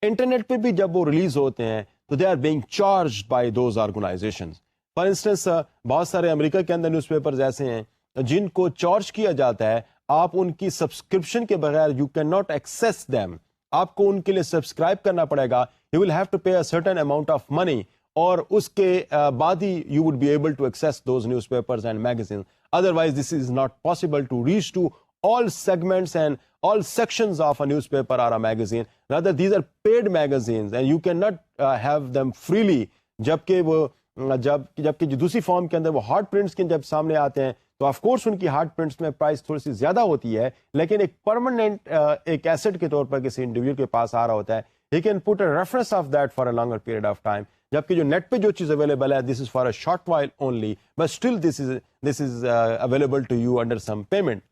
انٹرنیٹ پہ بھی جب وہ ریلیز ہوتے ہیں تو they are being charged by those organizations. For instance, بہت سارے امریکہ کے اندر نیوز پیپرز ایسے ہیں جن کو چارج کیا جاتا ہے. آپ ان کی سبسکرپشن کے بغیر you can not access them, آپ کو ان کے لیے سبسکرائب کرنا پڑے گا. You will have to pay a certain amount of money, اور اس کے بعد ہی you would be able to access those newspapers and magazines. Otherwise this is not possible to reach to all segments and all sections of a newspaper or a magazine. Rather, these are paid magazines and you cannot have them freely. جبکہ وہ جبکہ جو دوسری form کے اندر وہ hard prints کے جب سامنے آتے ہیں تو آف کورس ان کی ہارڈ پرنٹس میں پرائس تھوڑی سی زیادہ ہوتی ہے, لیکن ایک پرماننٹ ایک ایسٹ کے طور پر کسی انڈیویجول کے پاس آ رہا ہوتا ہے. He can put a reference of that for a longer period of time. جبکہ جو نیٹ پہ جو چیز اویلیبل ہے this is for a short while only, but still this is available to you under some payment.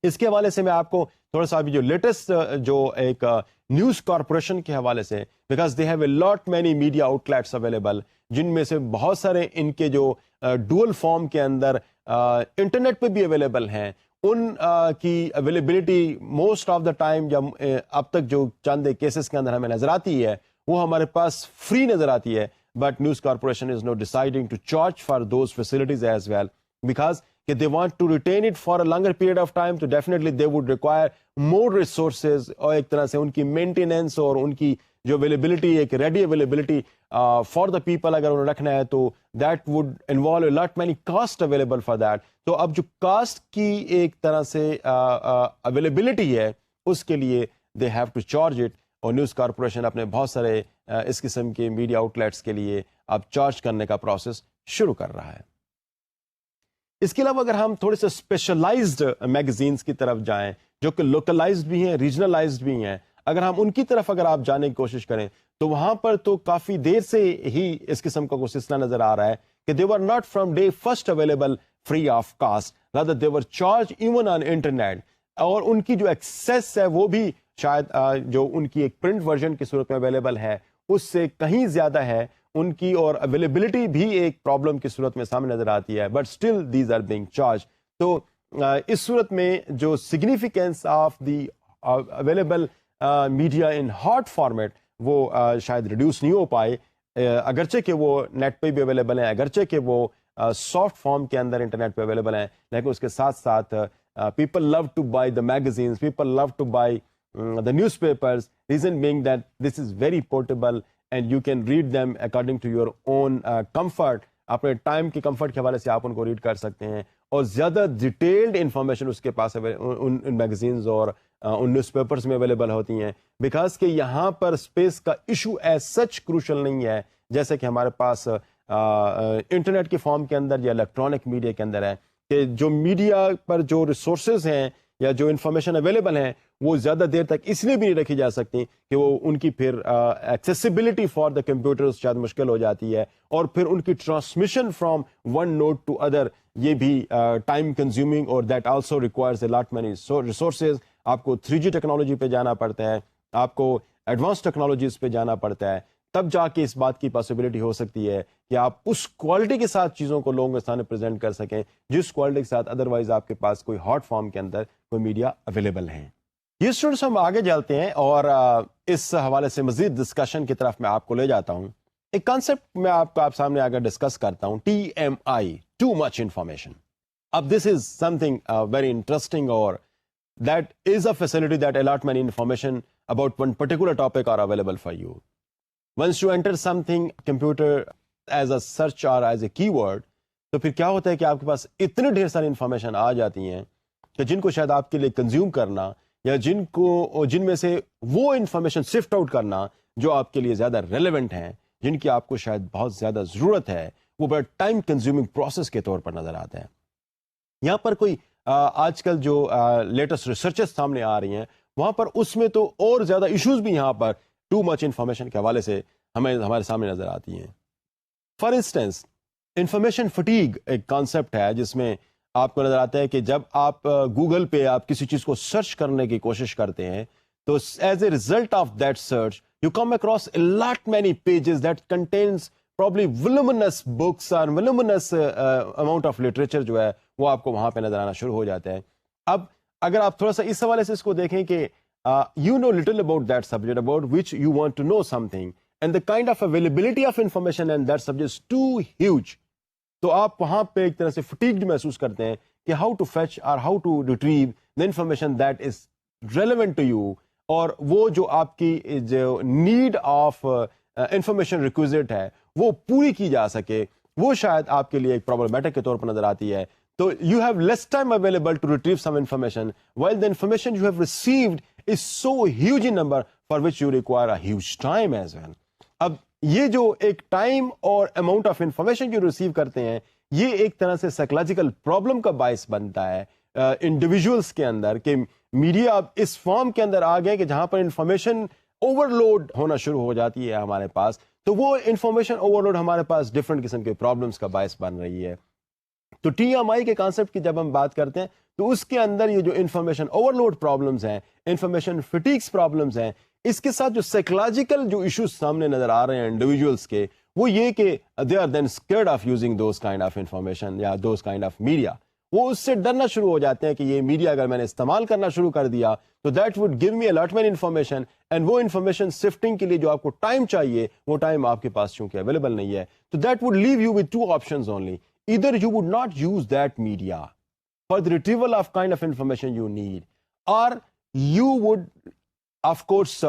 اس کے حوالے سے میں آپ کو تھوڑا سا ابھی جو لیٹسٹ جو ایک نیوز کارپوریشن کے حوالے سے, because they have a lot many media out let's available, جن میں سے بہت سارے ان کے جو ڈوئل فارم کے اندر انٹرنیٹ پہ بھی اویلیبل ہیں, ان کی availability most of the time جب اب تک جو چند کیسز کے اندر ہمیں نظر آتی ہے وہ ہمارے پاس فری نظر آتی ہے. But news corporation is no deciding to charge for those facilities as well, because کہ they want to retain it for a longer period of time, تو definitely they would require more resources, اور ایک طرح سے ان کی maintenance اور ان کی جو اویلیبلٹی, ایک ready availability for the people اگر انہیں رکھنا ہے تو that would involve lot many cost available for that. تو اب جو کاسٹ کی ایک طرح سے اویلیبلٹی ہے اس کے لیے they have to charge it, اور نیوز کارپوریشن اپنے بہت سارے اس قسم کے میڈیا آؤٹ لیٹس کے لیے اب چارج کرنے کا پروسیس شروع کر رہا ہے. اس کے علاوہ اگر ہم تھوڑے سے اسپیشلائزڈ میگزینس کی طرف جائیں جو کہ لوکلائزڈ بھی ہیں, ریجنلائزڈ بھی ہیں, اگر ہم ان کی طرف اگر آپ جانے کی کوشش کریں تو وہاں پر تو کافی دیر سے ہی اس قسم کا کوئی سلسلہ نظر آ رہا ہے کہ they were not from day first available free of cost, rather they were charged even on internet. اور ان کی جو ایکسیس ہے وہ بھی شاید جو ان کی ایک پرنٹ ورژن کی صورت میں اویلیبل ہے اس سے کہیں زیادہ ہے ان کی, اور اویلیبلٹی بھی ایک پرابلم کی صورت میں سامنے نظر آتی ہے, but still these are being charge. تو اس صورت میں جو significance of the available media in hard format وہ شاید ریڈیوس نہیں ہو پائے, اگرچہ کہ وہ نیٹ پہ بھی اویلیبل ہیں, اگرچہ کہ وہ سافٹ فارم کے اندر انٹرنیٹ پہ اویلیبل ہیں, لیکن اس کے ساتھ ساتھ people love to buy the magazines, people love to buy the newspapers, reason being that this is very portable and you can read them according to your own comfort. اپنے time کے comfort کے حوالے سے آپ ان کو red کر سکتے ہیں, اور زیادہ ڈیٹیلڈ انفارمیشن اس کے پاس ان میگزینز اور ان نیوز پیپرز میں اویلیبل ہوتی ہیں, بیکاز کہ یہاں پر اسپیس کا ایشو ایز سچ کروشل نہیں ہے جیسے کہ ہمارے پاس انٹرنیٹ کے فارم کے اندر یا الیکٹرانک میڈیا کے اندر ہے, کہ جو میڈیا پر جو ریسورسز ہیں یا جو انفارمیشن اویلیبل ہیں وہ زیادہ دیر تک اس لیے بھی نہیں رکھی جا سکتی کہ وہ ان کی پھر ایکسیسیبلٹی فار دا کمپیوٹرز شاید مشکل ہو جاتی ہے, اور پھر ان کی transmission from one node to other یہ بھی ٹائم کنزیومنگ, اور that also requires a lot many resources. آپ کو 3G ٹیکنالوجی پہ جانا پڑتا ہے, آپ کو ایڈوانس ٹیکنالوجیز پہ جانا پڑتا ہے, تب جا کے اس بات کی پاسبلٹی ہو سکتی ہے کہ آپ اس کوالٹی کے ساتھ چیزوں کو لوگوں کے سامنے پریزنٹ کر سکیں جس کوالٹی کے ساتھ ادروائز آپ کے پاس کوئی ہارڈ فارم کے اندر کوئی میڈیا اویلیبل ہیں. یہ اسٹوڈنٹس ہم آگے چلتے ہیں اور اس حوالے سے مزید ڈسکشن کی طرف میں آپ کو لے جاتا ہوں. ایک کانسیپٹ میں آپ سامنے آگے ڈسکس کرتا ہوں, TMI, ٹو مچ انفارمیشن. اب this is something very interesting, اور that is a facility that a lot many information about one particular topic are available for you. Once you enter something computer as a search or as a keyword, تو پھر کیا ہوتا ہے کہ آپ کے پاس اتنے ڈھیر ساری انفارمیشن آ جاتی ہیں کہ جن کو شاید آپ کے لیے کنزیوم کرنا یا جن میں سے وہ انفارمیشن سفٹ آؤٹ کرنا جو آپ کے لیے زیادہ ریلیونٹ ہیں, جن کی آپ کو شاید بہت زیادہ ضرورت ہے, وہ بڑا ٹائم کنزیومنگ پروسیس کے طور پر نظر آتا ہے. یہاں پر کوئی آج کل جو لیٹسٹ ریسرچز سامنے آ رہی ہیں وہاں پر اس میں تو اور زیادہ ایشوز بھی یہاں پر ٹو مچ انفارمیشن کے حوالے سے ہمارے سامنے نظر آتی ہیں. فار انسٹنس انفارمیشن فٹیگ ایک کانسیپٹ ہے جس میں آپ کو نظر آتا ہے کہ جب آپ گوگل پہ آپ کسی چیز کو سرچ کرنے کی کوشش کرتے ہیں تو as a result of that search you come across a lot many pages that contains probably voluminous books اور voluminous amount of literature جو ہے وہ آپ کو وہاں پہ نظر آنا شروع ہو جاتا ہے. اب اگر آپ تھوڑا سا اس حوالے سے اس کو دیکھیں کہ you know little about that subject about which you want to know something and the kind of availability of information and that subject is too huge, تو آپ وہاں پہ ایک طرح سے fatigued محسوس کرتے ہیں کہ how to fetch or how to retrieve the information that is relevant to you, اور وہ جو آپ کی جو need of انفارمیشن ریکویزٹ ہے وہ پوری کی جا سکے، وہ شاید آپ کے لیے ایک پرابلمیٹک کے طور پر نظر آتی ہے. تو you have less time available to retrieve some information while the information you have received is so huge in number for which you require a huge time as well. اب یہ جو ایک ٹائم اور اماؤنٹ آف انفارمیشن جو receive کرتے ہیں یہ ایک طرح سے سائیکولوجیکل پرابلم کا باعث بنتا ہے انڈیویجولس کے اندر کہ میڈیا اب اس فارم کے اندر آ گئے کہ جہاں پر انفارمیشن اوور لوڈ ہونا شروع ہو جاتی ہے ہمارے پاس، تو وہ انفارمیشن اوور لوڈ ہمارے پاس ڈفرنٹ قسم کے پرابلمس کا باعث بن رہی ہے. تو ٹی ایم آئی کے کانسیپٹ کی جب ہم بات کرتے ہیں تو اس کے اندر یہ جو انفارمیشن اوور لوڈ پرابلمس ہیں، انفارمیشن فٹیکس پرابلمس ہیں، اس کے ساتھ جو سائیکولوجیکل جو ایشوز سامنے نظر آ رہے ہیں انڈیویجولس کے، وہ یہ کہ they are then scared of using those kind of information یا دوز کائنڈ آف میڈیا. وہ اس سے ڈرنا شروع ہو جاتے ہیں کہ یہ میڈیا اگر میں نے استعمال کرنا شروع کر دیا تو that would give me allotment information, and وہ انفارمیشن سفٹنگ کے لیے جو آپ کو ٹائم چاہیے وہ ٹائم آپ کے پاس چونکہ اویلیبل نہیں ہے. تو that would leave you with two options only, either you would not use that media for the retrieval of kind of information you need, or you would of course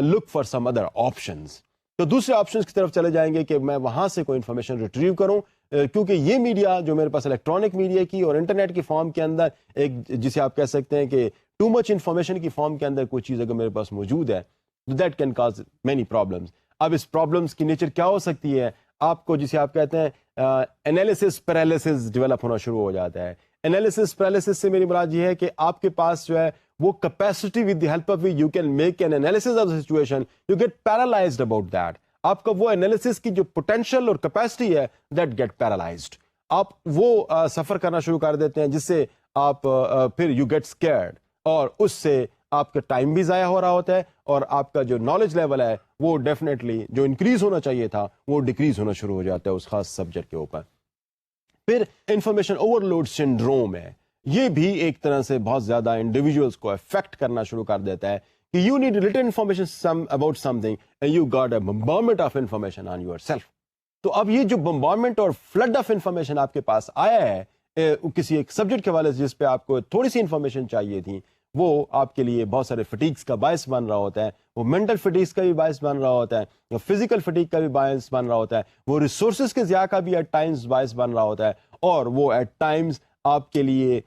look for some other options. تو دوسرے options کی طرف چلے جائیں گے کہ میں وہاں سے کوئی انفارمیشن ریٹریو کروں، کیونکہ یہ میڈیا جو میرے پاس الیکٹرانک میڈیا کی اور انٹرنیٹ کی فارم کے اندر ایک جسے آپ کہہ سکتے ہیں کہ ٹو مچ انفارمیشن کی فارم کے اندر کوئی چیز اگر میرے پاس موجود ہے تو that can cause many problems. اب اس پرابلمس کی نیچر کیا ہو سکتی ہے؟ آپ کو جسے آپ کہتے ہیں انالیسس پیرالسس ڈیولپ ہونا شروع ہو جاتا ہے. انالیسس پیرالسس سے میری مراد یہ ہے کہ آپ کے پاس جو ہے وہ capacity with the help of you can make an analysis of the situation, you get paralysed about that. آپ کا وہ انالیسس کی جو پوٹینشیل اور کیپیسٹی ہے دیٹ گیٹ پیرالائزڈ. آپ وہ سفر کرنا شروع کر دیتے ہیں جس سے آپ پھر یو گیٹ اسکیئرڈ، اور اس سے آپ کا ٹائم بھی ضائع ہو رہا ہوتا ہے اور آپ کا جو نالج لیول ہے وہ ڈیفینیٹلی جو انکریز ہونا چاہیے تھا وہ ڈیکریز ہونا شروع ہو جاتا ہے اس خاص سبجیکٹ کے اوپر. پھر انفارمیشن اوور لوڈ سنڈروم ہے، یہ بھی ایک طرح سے بہت زیادہ انڈیویجولس کو افیکٹ کرنا شروع کر دیتا ہے کہ you need return information about some thing and you got a bombardment of information on your self. تو اب یہ جو بمبارمنٹ اور فلڈ آف انفارمیشن آپ کے پاس آیا ہے کسی ایک سبجیکٹ کے حوالے سے جس پہ آپ کو تھوڑی سی انفارمیشن چاہیے تھی، وہ آپ کے لیے بہت سارے فٹیگس کا باعث بن رہا ہوتا ہے. وہ مینٹل فٹیگس کا بھی باعث بن رہا ہوتا ہے، وہ فزیکل فٹیگ کا بھی باعث بن رہا ہوتا ہے، وہ ریسورسز کے ضیاع کا بھی ایٹ ٹائمز باعث بن رہا ہوتا ہے، اور وہ ایٹ ٹائمز آپ کے لیے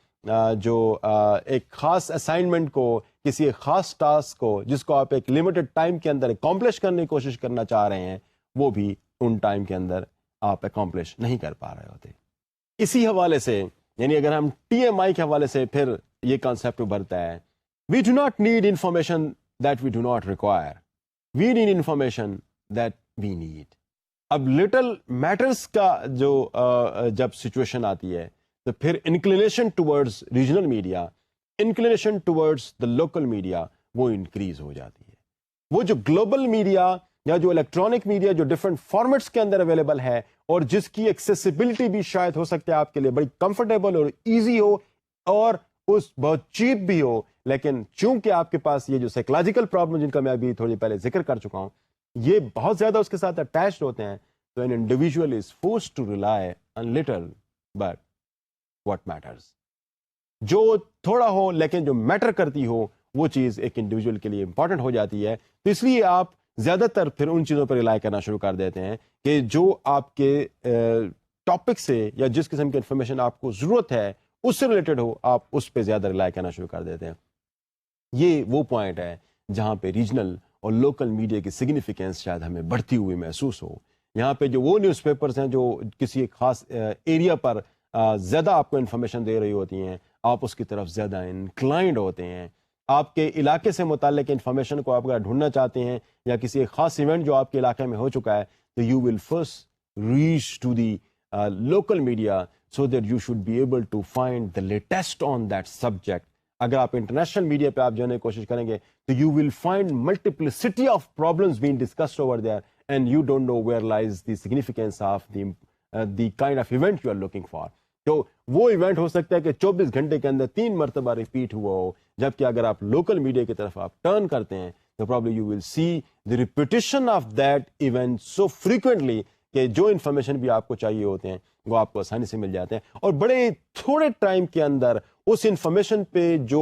جو ایک خاص اسائنمنٹ کو، کسی ایک خاص ٹاسک کو جس کو آپ ایک لمیٹڈ ٹائم کے اندر اکمپلش کرنے کی کوشش کرنا چاہ رہے ہیں، وہ بھی ان ٹائم کے اندر آپ اکمپلش نہیں کر پا رہے ہوتے. اسی حوالے سے یعنی اگر ہم ٹی ایم آئی کے حوالے سے پھر یہ کانسیپٹ ابھرتا ہے، we do not need information that we do not require, we need information that we need. اب لٹل میٹرز کا جو جب سچویشن آتی ہے تو پھر inclination towards regional media, inclination towards the local media وہ انکریز ہو جاتی ہے. وہ جو گلوبل میڈیا یا جو الیکٹرانک میڈیا جو ڈفرینٹ فارمیٹس کے اندر اویلیبل ہے اور جس کی ایکسیسیبلٹی بھی شاید ہو سکتا ہے آپ کے لیے بڑی کمفرٹیبل اور ایزی ہو اور اس بہت چیپ بھی ہو، لیکن چونکہ آپ کے پاس یہ جو سائیکولوجیکل پرابلم جن کا میں ابھی تھوڑی پہلے ذکر کر چکا ہوں یہ بہت زیادہ اس کے ساتھ اٹیچڈ ہوتے ہیں، تو an individual is forced to rely on little but what matters. جو تھوڑا ہو لیکن جو میٹر کرتی ہو وہ چیز ایک انڈیویجول کے لیے امپورٹنٹ ہو جاتی ہے. تو اس لیے آپ زیادہ تر پھر ان چیزوں پر ریلائی کرنا شروع کر دیتے ہیں کہ جو آپ کے ٹاپک سے یا جس قسم کی انفارمیشن آپ کو ضرورت ہے اس سے ریلیٹڈ ہو، آپ اس پہ زیادہ ریلائی کرنا شروع کر دیتے ہیں. یہ وہ پوائنٹ ہے جہاں پہ ریجنل اور لوکل میڈیا کی سگنیفیکینس شاید ہمیں بڑھتی ہوئی محسوس ہو. یہاں پہ جو وہ نیوز پیپرز ہیں جو کسی ایک خاص ایریا پر زیادہ آپ کو انفارمیشن دے رہی ہوتی ہیں، آپ اس کی طرف زیادہ انکلائنڈ ہوتے ہیں. آپ کے علاقے سے متعلق انفارمیشن کو آپ اگر ڈھونڈنا چاہتے ہیں یا کسی ایک خاص ایونٹ جو آپ کے علاقے میں ہو چکا ہے, تو you will first reach to the local media so that you should be able to find the latest on that subject. اگر آپ انٹرنیشنل میڈیا پہ آپ جانے کی کوشش کریں گے تو you will find multiplicity of problems being discussed over there and you don't know where lies the significance of the kind of event you are looking for. تو وہ ایونٹ ہو سکتا ہے کہ 24 گھنٹے کے اندر 3 مرتبہ ریپیٹ ہوا ہو, جبکہ اگر آپ لوکل میڈیا کی طرف آپ ٹرن کرتے ہیں تو probably you will see the repetition of that event so frequently کہ جو انفارمیشن بھی آپ کو چاہیے ہوتے ہیں وہ آپ کو آسانی سے مل جاتے ہیں, اور بڑے تھوڑے ٹائم کے اندر اس انفارمیشن پہ جو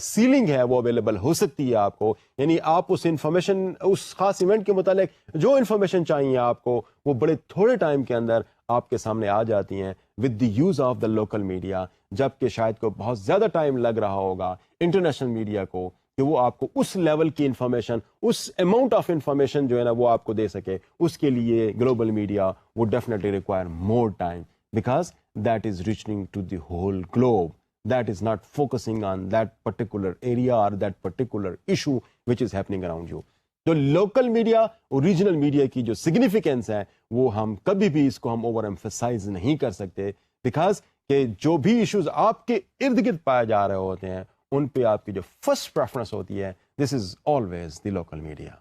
سیلنگ ہے وہ اویلیبل ہو سکتی ہے آپ کو. یعنی آپ اس انفارمیشن, اس خاص ایونٹ کے متعلق جو انفارمیشن چاہیے آپ کو, وہ بڑے تھوڑے ٹائم کے اندر آپ کے سامنے آ جاتی ہیں with the use of the local media, جبکہ شاید کو بہت زیادہ ٹائم لگ رہا ہوگا انٹرنیشنل میڈیا کو کہ وہ آپ کو اس لیول کی انفارمیشن, اس اماؤنٹ آف انفارمیشن جو ہے نا وہ آپ کو دے سکے. اس کے لیے global media would definitely require more time because that is reaching to the whole globe. That is not focusing on that particular area or that particular issue which is happening around you. تو local media اور regional media کی جو significance ہے وہ ہم کبھی بھی اس کو ہم اوور ایمفسائز نہیں کر سکتے, بیکاز کہ جو بھی ایشوز آپ کے ارد گرد پائے جا رہے ہوتے ہیں ان پہ آپ کی جو فرسٹ پریفرنس ہوتی ہے this is always the local media.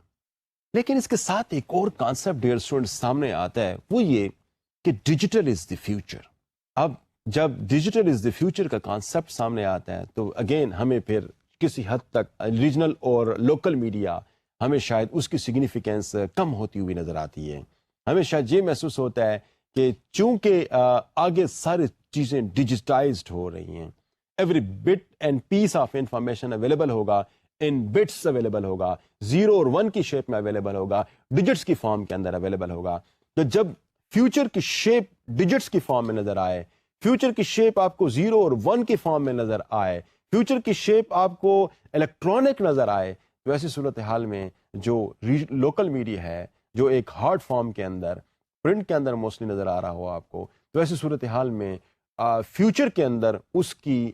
لیکن اس کے ساتھ ایک اور کانسیپٹ ڈیئر اسٹوڈنٹ سامنے آتا ہے, وہ یہ کہ ڈیجیٹل از دی فیوچر. اب جب ڈیجیٹل از دی فیوچر کا کانسیپٹ سامنے آتا ہے تو اگین ہمیں پھر کسی حد تک ریجنل اور لوکل میڈیا ہمیں شاید اس کی سگنیفیکینس کم ہوتی ہوئی نظر آتی ہے. ہمیں شاید یہ محسوس ہوتا ہے کہ چونکہ آگے ساری چیزیں ڈیجیٹائزڈ ہو رہی ہیں, every but and peace of information available ہوگا, ان بٹس اویلیبل ہوگا, 0 اور 1 کی شیپ میں اویلیبل ہوگا, ڈیجٹس کی فارم کے اندر اویلیبل ہوگا. تو جب فیوچر کی شیپ ڈیجٹس کی فارم میں نظر آئے, فیوچر کی شیپ آپ کو 0 اور 1 کی فارم میں نظر آئے, فیوچر کی شیپ آپ کو الیکٹرانک نظر آئے, تو ایسی صورتحال میں جو لوکل میڈیا ہے جو ایک ہارڈ فارم کے اندر پرنٹ کے اندر موسٹلی نظر آ رہا ہو آپ کو, تو ایسی صورتحال میں فیوچر کے اندر اس کی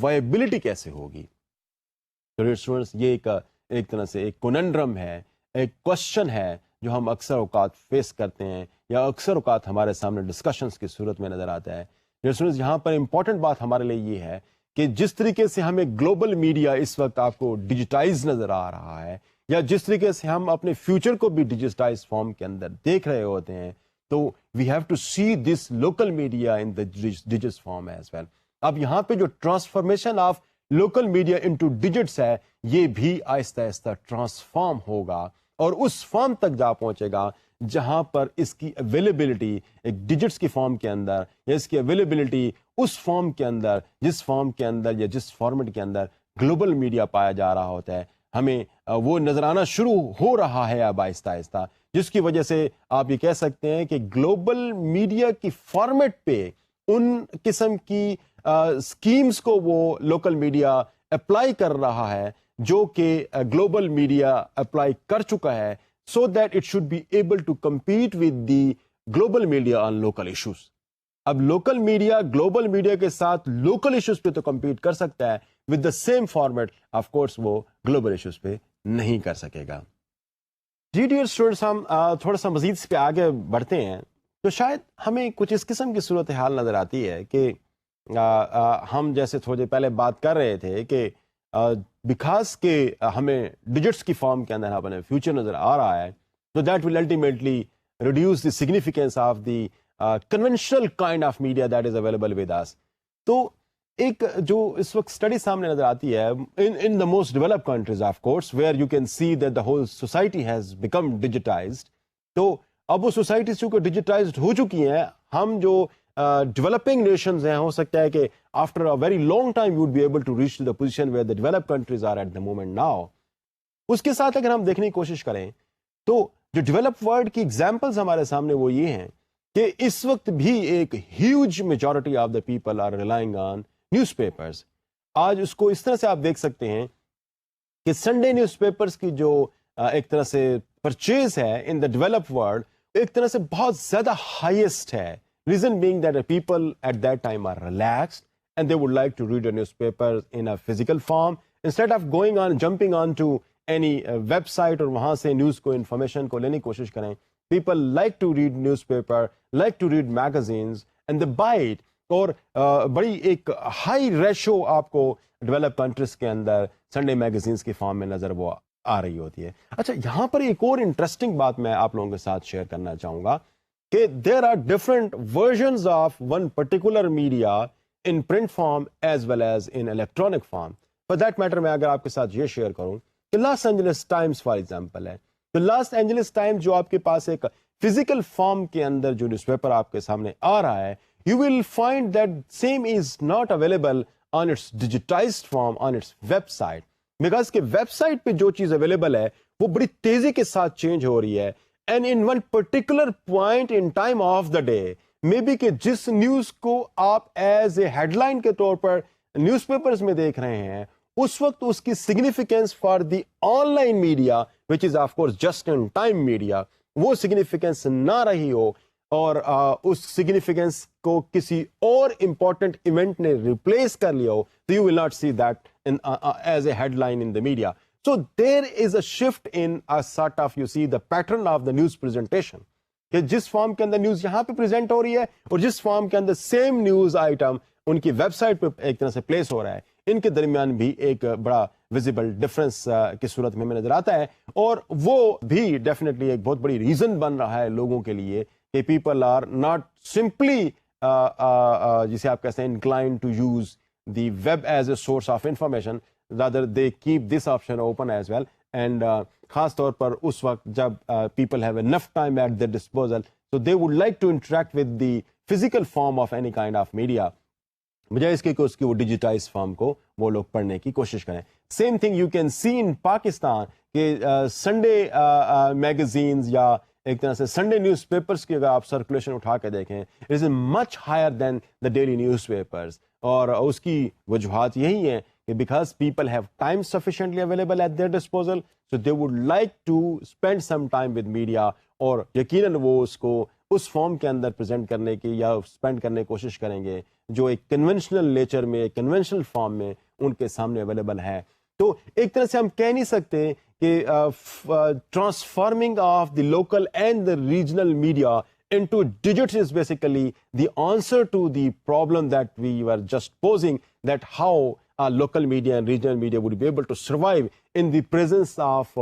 وائبلٹی کیسے ہوگی. تو اسٹوڈنٹس یہ ایک طرح سے ایک کننڈرم ہے, ایک کوشچن ہے جو ہم اکثر اوقات فیس کرتے ہیں یا اکثر اوقات ہمارے سامنے ڈسکشنز کی صورت میں نظر آتا ہے. اسٹوڈنٹس یہاں پر امپورٹنٹ بات ہمارے لیے یہ ہے کہ جس طریقے سے ہمیں گلوبل میڈیا اس وقت آپ کو ڈیجیٹائز نظر آ رہا ہے, یا جس طریقے سے ہم اپنے فیوچر کو بھی ڈیجیٹائز فارم کے اندر دیکھ رہے ہوتے ہیں, تو we have to see this local media in the digits form as well. اب یہاں پہ جو transformation of local media into digits ہے یہ بھی آہستہ آہستہ ٹرانسفارم ہوگا اور اس فارم تک جا پہنچے گا جہاں پر اس کی اویلیبلٹی ایک ڈیجٹس کی فارم کے اندر, یا اس کی اویلیبلٹی اس فارم کے اندر جس فارم کے اندر یا جس فارمیٹ کے اندر گلوبل میڈیا پایا جا رہا ہوتا ہے, ہمیں وہ نظر آنا شروع ہو رہا ہے اب آہستہ آہستہ, جس کی وجہ سے آپ یہ کہہ سکتے ہیں کہ گلوبل میڈیا کی فارمیٹ پہ ان قسم کی اسکیمز کو وہ لوکل میڈیا اپلائی کر رہا ہے جو کہ گلوبل میڈیا اپلائی کر چکا ہے, so that it should be able to compete with the global media on local issues. اب لوکل میڈیا گلوبل میڈیا کے ساتھ لوکل ایشوز پہ تو کمپیٹ کر سکتا ہے with the same format, of course وہ گلوبل ایشوز پہ نہیں کر سکے گا. جی ڈیئر اسٹوڈنٹس, ہم تھوڑا سا مزید اس پہ آگے بڑھتے ہیں تو شاید ہمیں کچھ اس قسم کی صورتحال نظر آتی ہے کہ ہم جیسے تھوڑے پہلے بات کر رہے تھے کہ بیکاز کہ ہمیں ڈیجٹس کی فارم کے اندر اپنے فیوچر نظر آ رہا ہے, تو that will ultimately reduce the significance of the conventional kind of media that is available with us. تو ایک جو اس وقت اسٹڈی سامنے نظر آتی ہے in the most develop countries of course where you can see that the whole society has become digitized. تو اب وہ سوسائٹیز چونکہ ڈیجیٹائزڈ ہو چکی ہیں, ہم جو ڈیولپنگ نیشنز ہیں ہو سکتا ہے کہ after a very long time you would be able to reach to the position where the developed countries are at the moment now. اس کے ساتھ اگر ہم دیکھنے کی کوشش کریں تو جو ڈیولپ ورلڈ کی ایگزامپلز ہمارے سامنے وہ یہ ہیں کہ اس وقت بھی ایک huge majority of the people are relying on newspapers. آج اس کو اس طرح سے آپ دیکھ سکتے ہیں کہ سنڈے نیوز پیپرز کی جو ایک طرح سے پرچیز ہے ان دا ڈیولپ ورلڈ ایک طرح سے بہت زیادہ ہائیسٹ ہے. Reason being that the people at that time are relaxed and they would like to read a newspaper in a physical form instead of going on jumping on to any website اور وہاں سے news کو information کو لینے کی کوشش کریں. People like to read newspaper, like to read magazines and they buy it. اور بڑی ایک ہائی ریشو آپ کو ڈیولپ کنٹریز کے اندر سنڈے میگزینس کی فارم میں نظر وہ آ رہی ہوتی ہے. اچھا, یہاں پر ایک اور انٹرسٹنگ بات میں آپ لوگوں کے ساتھ شیئر کرنا چاہوں گا کہ there are different versions of one particular media in print form as well as in electronic form. For that matter میں اگر آپ کے ساتھ یہ شیئر کروں کہ Los Angeles Times for example ہے, تو لاس اینجلس ٹائمز جو آپ کے پاس ایک فزیکل فارم کے اندر جو نیوز پیپر آپ کے سامنے آ رہا ہے, you will find that same is not available on its digitized form on its website, because کہ ویب سائٹ پہ جو چیز اویلیبل ہے وہ بڑی تیزی کے ساتھ چینج ہو رہی ہے, and in one particular point in time of the day may be کہ جس نیوز کو آپ ایز اے ہیڈ لائن کے طور پر نیوز پیپرز میں دیکھ رہے ہیں اس وقت اس کی significance for the on line media which is of course just in time media وہ سگنیفیکینس نہ رہی ہو, اور اس سگنیفیکینس کو کسی اور امپورٹنٹ ایونٹ نے ریپلیس کر لیا ہو, تو you will not see that as a headline in the media. So there is a shift in sort of you see the pattern of the news presentation, کہ جس form کے اندر news یہاں پہ present ہو رہی ہے اور جس form کے اندر سیم نیوز آئٹم ان کی ویب سائٹ پہ ایک طرح سے پلیس ہو رہا ہے, ان کے درمیان بھی ایک بڑا ویزیبل ڈفرنس کی صورت میں ہمیں نظر آتا ہے. اور وہ بھی ڈیفینیٹلی ایک بہت بڑی ریزن بن رہا ہے لوگوں کے لیے کہ پیپل آر ناٹ سمپلی جسے آپ کہتے ہیں incline to use the web as a source of information, rather they keep this option open as well. And خاص طور پر اس وقت جب people have enough time at their disposal, so they would like to interact with the physical form of any kind of media, بجائے اس کے کہ اس کی وہ ڈیجیٹائز فارم کو وہ لوگ پڑھنے کی کوشش کریں. Same thing you can see in Pakistan کہ سنڈے میگزینز یا ایک طرح سے سنڈے نیوز پیپرز کی اگر آپ سرکولیشن اٹھا کے دیکھیں it is much higher than the daily news papers, اور اس کی وجوہات یہی ہیں کہ because people have time sufficiently available at their disposal, so they would like to spend some time with media, اور یقیناً وہ اس کو اس فارم کے اندر پریزنٹ کرنے کی یا اسپینڈ کرنے کی کوشش کریں گے جو ایک کنونشنل نیچر میں ایک کنونشنل فارم میں ان کے سامنے اویلیبل ہے. تو ایک طرح سے ہم کہہ نہیں سکتے کہ transforming of the local and the regional media into digits is basically the answer to the problem that we were just posing, that how local media and regional media would be able to survive in the presence of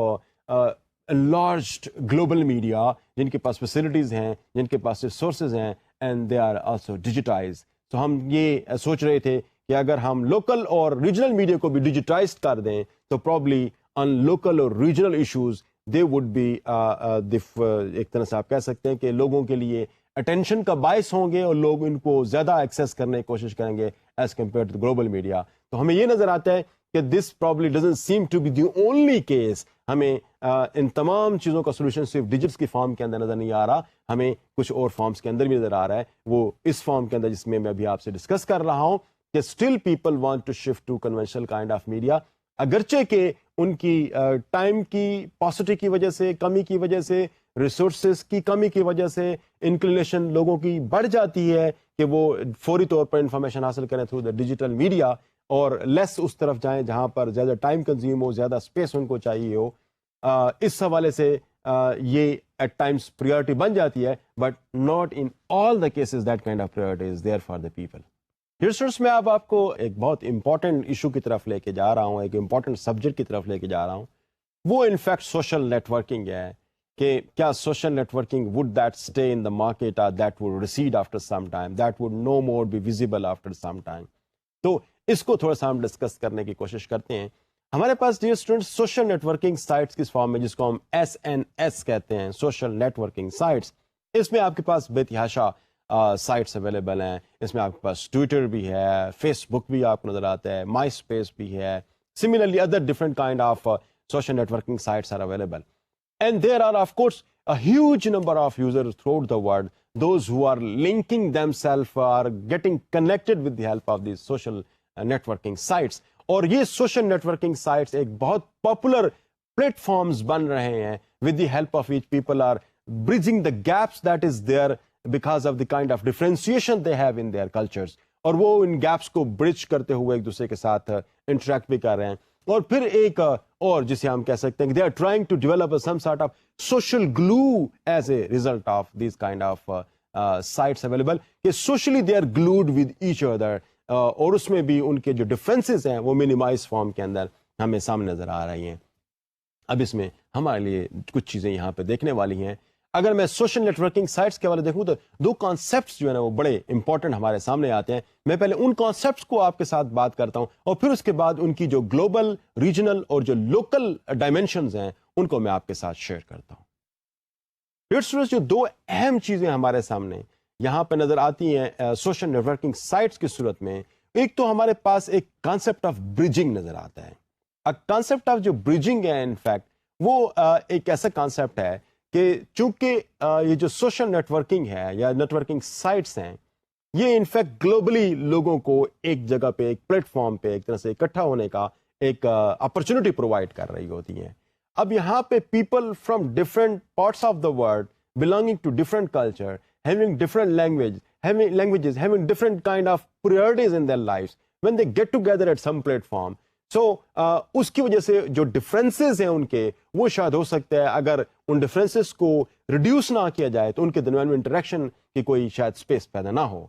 enlarged global media جن کے پاس facilities ہیں, جن کے پاس resources ہیں, and they are also digitized. تو ہم یہ سوچ رہے تھے کہ اگر ہم لوکل اور ریجنل میڈیا کو بھی ڈیجیٹائز کر دیں تو پرابلی ان لوکل اور regional issues they would be ایک طرح سے آپ کہہ سکتے ہیں کہ لوگوں کے لیے اٹینشن کا باعث ہوں گے اور لوگ ان کو زیادہ ایکسیس کرنے کی کوشش کریں گے as compare to global media. تو ہمیں یہ نظر آتا ہے کہ this probably doesn't seem to be the only case. ہمیں ان تمام چیزوں کا سولوشن صرف ڈیجٹس کی فارم کے اندر نظر نہیں آ رہا, ہمیں کچھ اور فارمس کے اندر بھی نظر آ رہا ہے. وہ اس فارم کے اندر جس میں ابھی آپ سے ڈسکس کر رہا ہوں کہ still people want to shift to conventional kind of media, اگرچہ کہ ان کی ٹائم کی پاسٹی کی وجہ سے, کمی کی وجہ سے, ریسورسز کی کمی کی وجہ سے انکلینیشن لوگوں کی بڑھ جاتی ہے کہ وہ فوری طور پر انفارمیشن حاصل کریں تھرو دا ڈیجیٹل میڈیا, اور لیس اس طرف جائیں جہاں پر زیادہ ٹائم کنزیوم ہو, زیادہ اسپیس ان کو چاہیے ہو. اس حوالے سے یہ ایٹ ٹائمس پریورٹی بن جاتی ہے, but not in all the cases that kind of priority is there for the people. Research میں اب آپ کو ایک بہت امپورٹنٹ ایشو کی طرف لے کے جا رہا ہوں, ایک امپورٹنٹ سبجیکٹ کی طرف لے کے جا رہا ہوں. وہ انفیکٹ سوشل نیٹ ورکنگ ہے کہ کیا social networking would that stay in the market اور that would recede after some time, that would no more be visible after some time. تو اس کو تھوڑا سا ہم ڈسکس کرنے کی کوشش کرتے ہیں. ہمارے پاس dear students social networking sites کس فارم میں, جس کو ہم SNS کہتے ہیں, سوشل نیٹ ورکنگ سائٹس, اس میں آپ کے پاس بے تحاشا سائٹس اویلیبل ہیں. اس میں آپ کے پاس ٹویٹر بھی ہے, فیس بک بھی آپ کو نظر آتا ہے, مائی اسپیس بھی ہے. Similarly other different kind of social networking sites are available, and there are of course a huge number of users throughout the world, those who are linking themselves are getting connected with the help of these social networking sites. اور یہ social networking sites ایک بہت popular plate forms بن رہے ہیں with the help of which people are bridging the gaps that is there because of the kind of differentiation they have in their cultures. اور وہ ان gaps کو برج کرتے ہوئے ایک دوسرے کے ساتھ انٹریکٹ بھی کر رہے ہیں. اور پھر ایک اور جسے ہم کہہ سکتے ہیں کہ they are trying to develop some sort of social glue as a result of these kind of sites available, کہ socially they are glued with each other, اور اس میں بھی ان کے جو ڈفرینسز ہیں وہ منیمائز فارم کے اندر ہمیں سامنے نظر آ رہی ہیں. اب اس میں ہمارے لیے کچھ چیزیں یہاں پہ دیکھنے والی ہیں. اگر میں سوشل نیٹ ورکنگ سائٹس کے والے دیکھوں تو دو کانسیپٹس جو ہے نا وہ بڑے امپورٹنٹ ہمارے سامنے آتے ہیں. میں پہلے ان کانسیپٹس کو آپ کے ساتھ بات کرتا ہوں اور پھر اس کے بعد ان کی جو گلوبل, ریجنل اور جو لوکل ڈائمینشنز ہیں ان کو میں آپ کے ساتھ شیئر کرتا ہوں. جو دو اہم چیزیں ہمارے سامنے یہاں پہ نظر آتی ہیں سوشل نیٹ ورکنگ سائٹس کی صورت میں, ایک تو ہمارے پاس ایک کانسیپٹ آف برجنگ نظر آتا ہے. کانسیپٹ آف جو برجنگ ہے انفیکٹ وہ ایک ایسا کانسیپٹ ہے کہ چونکہ یہ جو سوشل نیٹ ورکنگ ہے یا نیٹ ورکنگ سائٹس ہیں یہ انفیکٹ گلوبلی لوگوں کو ایک جگہ پہ, ایک پلیٹ فارم پہ ایک طرح سے اکٹھا ہونے کا ایک اپرچونٹی پرووائڈ کر رہی ہوتی ہیں. اب یہاں پہ people from different parts of the world belonging to different culture, having different languages, having different kind of priorities in their lives, when they get together at some platform, so اس کی وجہ سے جو ڈفرینسز ہیں ان کے وہ شاید ہو سکتا ہے اگر ان ڈفرینسز کو ریڈیوس نہ کیا جائے تو ان کے درمیان میں انٹریکشن کی کوئی شاید اسپیس پیدا نہ ہو.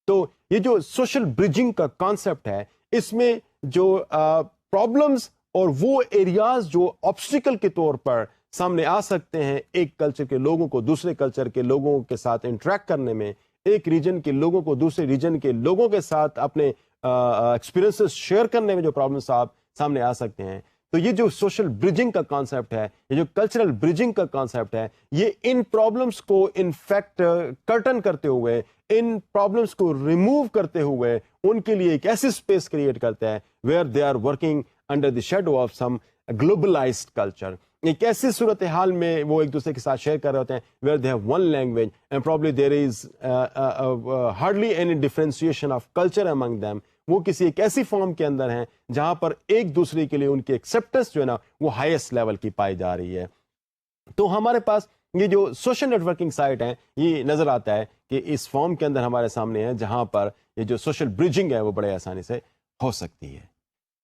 تو یہ جو سوشل برجنگ کا کانسیپٹ ہے اس میں جو پرابلمس اور وہ ایریاز جو آبسٹیکل کے طور پر سامنے آ سکتے ہیں ایک کلچر کے لوگوں کو دوسرے کلچر کے لوگوں کے ساتھ انٹریکٹ کرنے میں, ایک ریجن کے لوگوں کو دوسرے ریجن کے لوگوں کے ساتھ اپنے ایکسپیرینسز شیئر کرنے میں جو پرابلمس آپ سامنے آ سکتے ہیں, تو یہ جو سوشل برجنگ کا کانسیپٹ ہے, یہ جو کلچرل برجنگ کا کانسیپٹ ہے, یہ ان پرابلمس کو انفیکٹ کرٹن کرتے ہوئے, ان پرابلمس کو ریموو کرتے ہوئے ان کے لیے ایک ایسی اسپیس کریٹ کرتا ہے where they are working under the shadow of some globalised culture. ایک ایسی صورتحال میں وہ ایک دوسرے کے ساتھ شیئر کر رہے ہوتے ہیں where they have one language and probably there is hardly any differentiation of culture among them. وہ کسی ایک ایسی فارم کے اندر ہیں جہاں پر ایک دوسرے کے لیے ان کی ایکسیپٹنس جو ہے نا وہ ہائیسٹ لیول کی پائی جا رہی ہے. تو ہمارے پاس یہ جو سوشل نیٹ ورکنگ سائٹ ہیں یہ نظر آتا ہے کہ اس فارم کے اندر ہمارے سامنے ہے جہاں پر یہ جو سوشل برجنگ ہے وہ بڑے آسانی سے ہو سکتی ہے.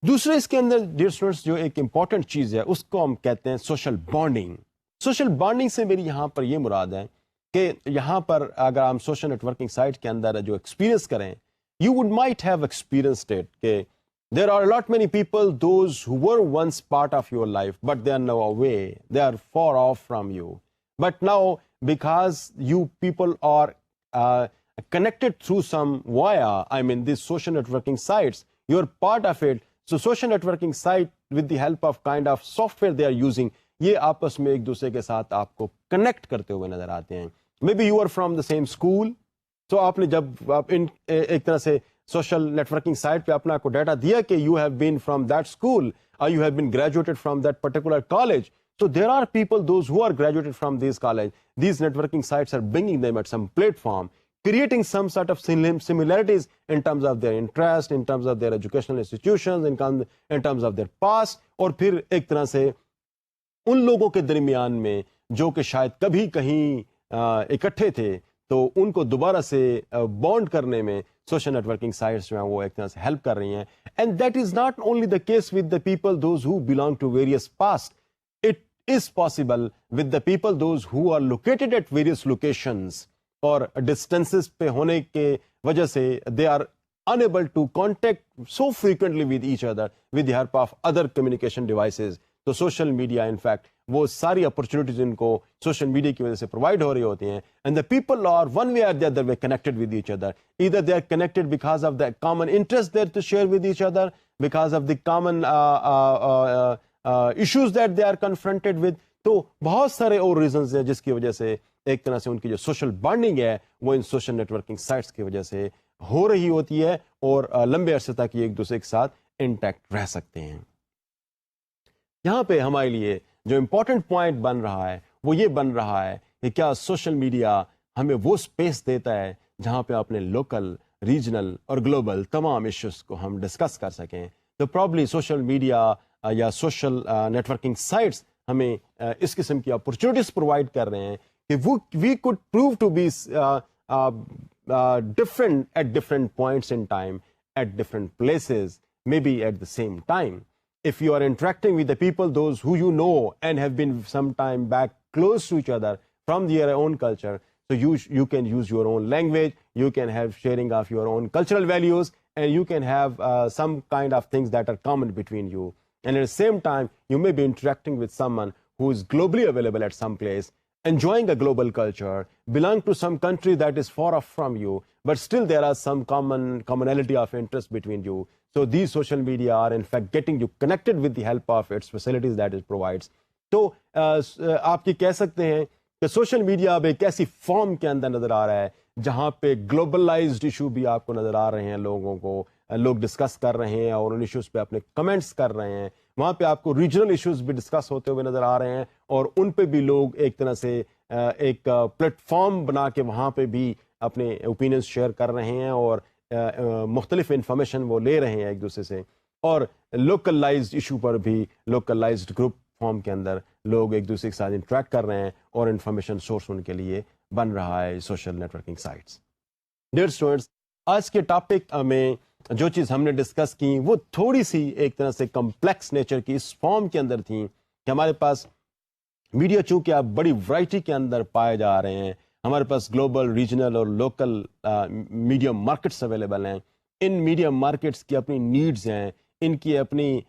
دوسرے اس کے اندر ڈیئر اسٹوڈنٹس جو ایک امپورٹنٹ چیز ہے اس کو ہم کہتے ہیں سوشل بانڈنگ. سوشل بانڈنگ سے میری یہاں پر یہ مراد ہے کہ یہاں پر اگر ہم سوشل نیٹ ورکنگ سائٹ کے اندر جو ایکسپیرینس کریں, you would might have experienced it کہ there are lot many people those who were once part of your life but they are now away, they are far off from you, but now because you people are connected through some via, I mean, these social networking sites, you're part of it. So social networking site with the help of kind of software they are using, یہ آپس میں ایک دوسرے کے ساتھ آپ کو connect کرتے ہوئے نظر آتے ہیں. Maybe you are from the same school, so آپ نے جب آپ ایک طرح سے سوشل نیٹورکنگ سائٹ پہ اپنا کو ڈیٹا دیا کہ you have been from that school or you have been graduated from that particular college. So there are people, those who are graduated from these college, these networking sites are bringing them at some platform, creating some sort of similarities in terms of their interest, in terms of their educational institutions, in terms of their past, اور پھر ایک طرح سے ان لوگوں کے درمیان میں جو کہ شاید کبھی کہیں اکٹھے تھے تو ان کو دوبارہ سے بانڈ کرنے میں سوشل نیٹورکنگ سائٹس جو ہیں وہ ایک طرح سے ہیلپ کر رہی ہیں. And that is not only the case with the people those who belong to various past, it is possible with the people those who are located at various locations, اور ڈسٹینسز پہ ہونے کے وجہ سے they are unable to contact so frequently with each other with the help of other communication devices. تو social media in fact وہ ساری opportunities ان کو سوشل میڈیا کی وجہ سے پرووائڈ ہو رہی ہوتی ہیں. And the people are one way or the other way connected with each other, either they are connected because of the common interest there to share with each other, because of the common issues that they are confronted with. تو بہت سارے اور reasons ہیں جس کی وجہ سے ایک طرح سے ان کی جو سوشل بانڈنگ ہے وہ ان سوشل نیٹورکنگ سائٹس کی وجہ سے ہو رہی ہوتی ہے اور لمبے عرصے تک یہ ایک دوسرے کے ساتھ انٹیکٹ رہ سکتے ہیں. یہاں پہ ہمارے لیے جو امپورٹنٹ پوائنٹ بن رہا ہے وہ یہ بن رہا ہے کہ کیا سوشل میڈیا ہمیں وہ سپیس دیتا ہے جہاں پہ اپنے لوکل, ریجنل اور گلوبل تمام ایشوز کو ہم ڈسکس کر سکیں. تو پرابلی سوشل میڈیا یا سوشل نیٹورکنگ سائٹس ہمیں اس قسم کی اپرچونیٹیز پرووائڈ کر رہے ہیں کہ we could prove to be different at different points in time, at different places, maybe at the same time. if you are interacting with the people, those who you know and have been some time back close to each other from their own culture, so you can use your own language, you can have sharing of your own cultural values, and you can have some kind of things that are common between you. And at the same time, you may be interacting with someone who is globally available at some place, enjoying a global culture, belong to some country that is far off from you, but still there are some commonality of interest between you. So these social media are in fact getting you connected with the help of its facilities that it provides. تو آپ یہ کہہ سکتے ہیں کہ social media اب ایک ایسی فارم کے اندر نظر آ رہا ہے جہاں پہ گلوبلائزڈ ایشو بھی آپ کو نظر آ رہے ہیں، لوگوں کو لوگ ڈسکس کر رہے ہیں اور ان ایشوز پہ اپنے کمنٹس کر رہے ہیں. وہاں پہ آپ کو ریجنل ایشوز بھی ڈسکس ہوتے ہوئے نظر آ رہے ہیں اور ان پہ بھی لوگ ایک طرح سے ایک پلیٹ فارم بنا کے وہاں پہ بھی اپنے اوپینینز شیئر کر رہے ہیں اور مختلف انفارمیشن وہ لے رہے ہیں ایک دوسرے سے. اور لوکلائزڈ ایشو پر بھی لوکلائزڈ گروپ فارم کے اندر لوگ ایک دوسرے کے ساتھ انٹریکٹ کر رہے ہیں اور انفارمیشن سورس ان کے لیے بن رہا ہے social networking sites. Dear students, آج کے ٹاپک میں جو چیز ہم نے ڈسکس کی وہ تھوڑی سی ایک طرح سے کمپلیکس نیچر کی اس فارم کے اندر تھیں کہ ہمارے پاس میڈیا چونکہ آپ بڑی ورائٹی کے اندر پائے جا رہے ہیں، ہمارے پاس گلوبل، ریجنل اور لوکل میڈیا مارکیٹس اویلیبل ہیں. ان میڈیا مارکیٹس کی اپنی نیڈز ہیں، ان کی اپنی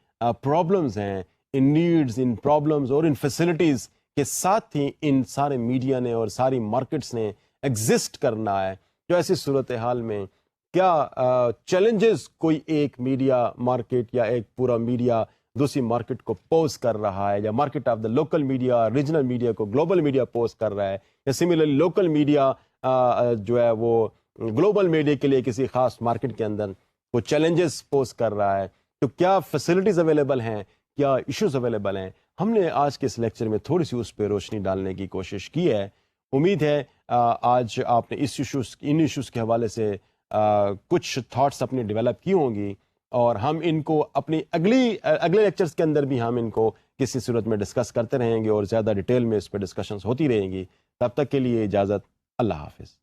پرابلمز ہیں. ان نیڈز، ان پرابلمز اور ان فیسلٹیز کے ساتھ ہی ان سارے میڈیا نے اور ساری مارکیٹس نے ایگزسٹ کرنا ہے. جو ایسی صورتحال میں کیا چیلنجز کوئی ایک میڈیا مارکیٹ یا ایک پورا میڈیا دوسری مارکیٹ کو پوز کر رہا ہے، یا market of the local media regional media کو گلوبل میڈیا پوز کر رہا ہے، یا سملرلی لوکل میڈیا جو ہے وہ گلوبل میڈیا کے لیے کسی خاص مارکیٹ کے اندر وہ چیلنجز پوز کر رہا ہے. تو کیا فیسلٹیز اویلیبل ہیں، کیا ایشوز اویلیبل ہیں؟ ہم نے آج کے اس لیکچر میں تھوڑی سی اس پہ روشنی ڈالنے کی کوشش کی ہے. امید ہے آج آپ نے ان ایشوز کے حوالے سے کچھ تھاٹس اپنی ڈیولپ کی ہوں گی، اور ہم ان کو اپنی اگلے لیکچرز کے اندر بھی ہم ان کو کسی صورت میں ڈسکس کرتے رہیں گے اور زیادہ ڈیٹیل میں اس پہ ڈسکشنز ہوتی رہیں گی. تب تک کے لیے اجازت، اللہ حافظ.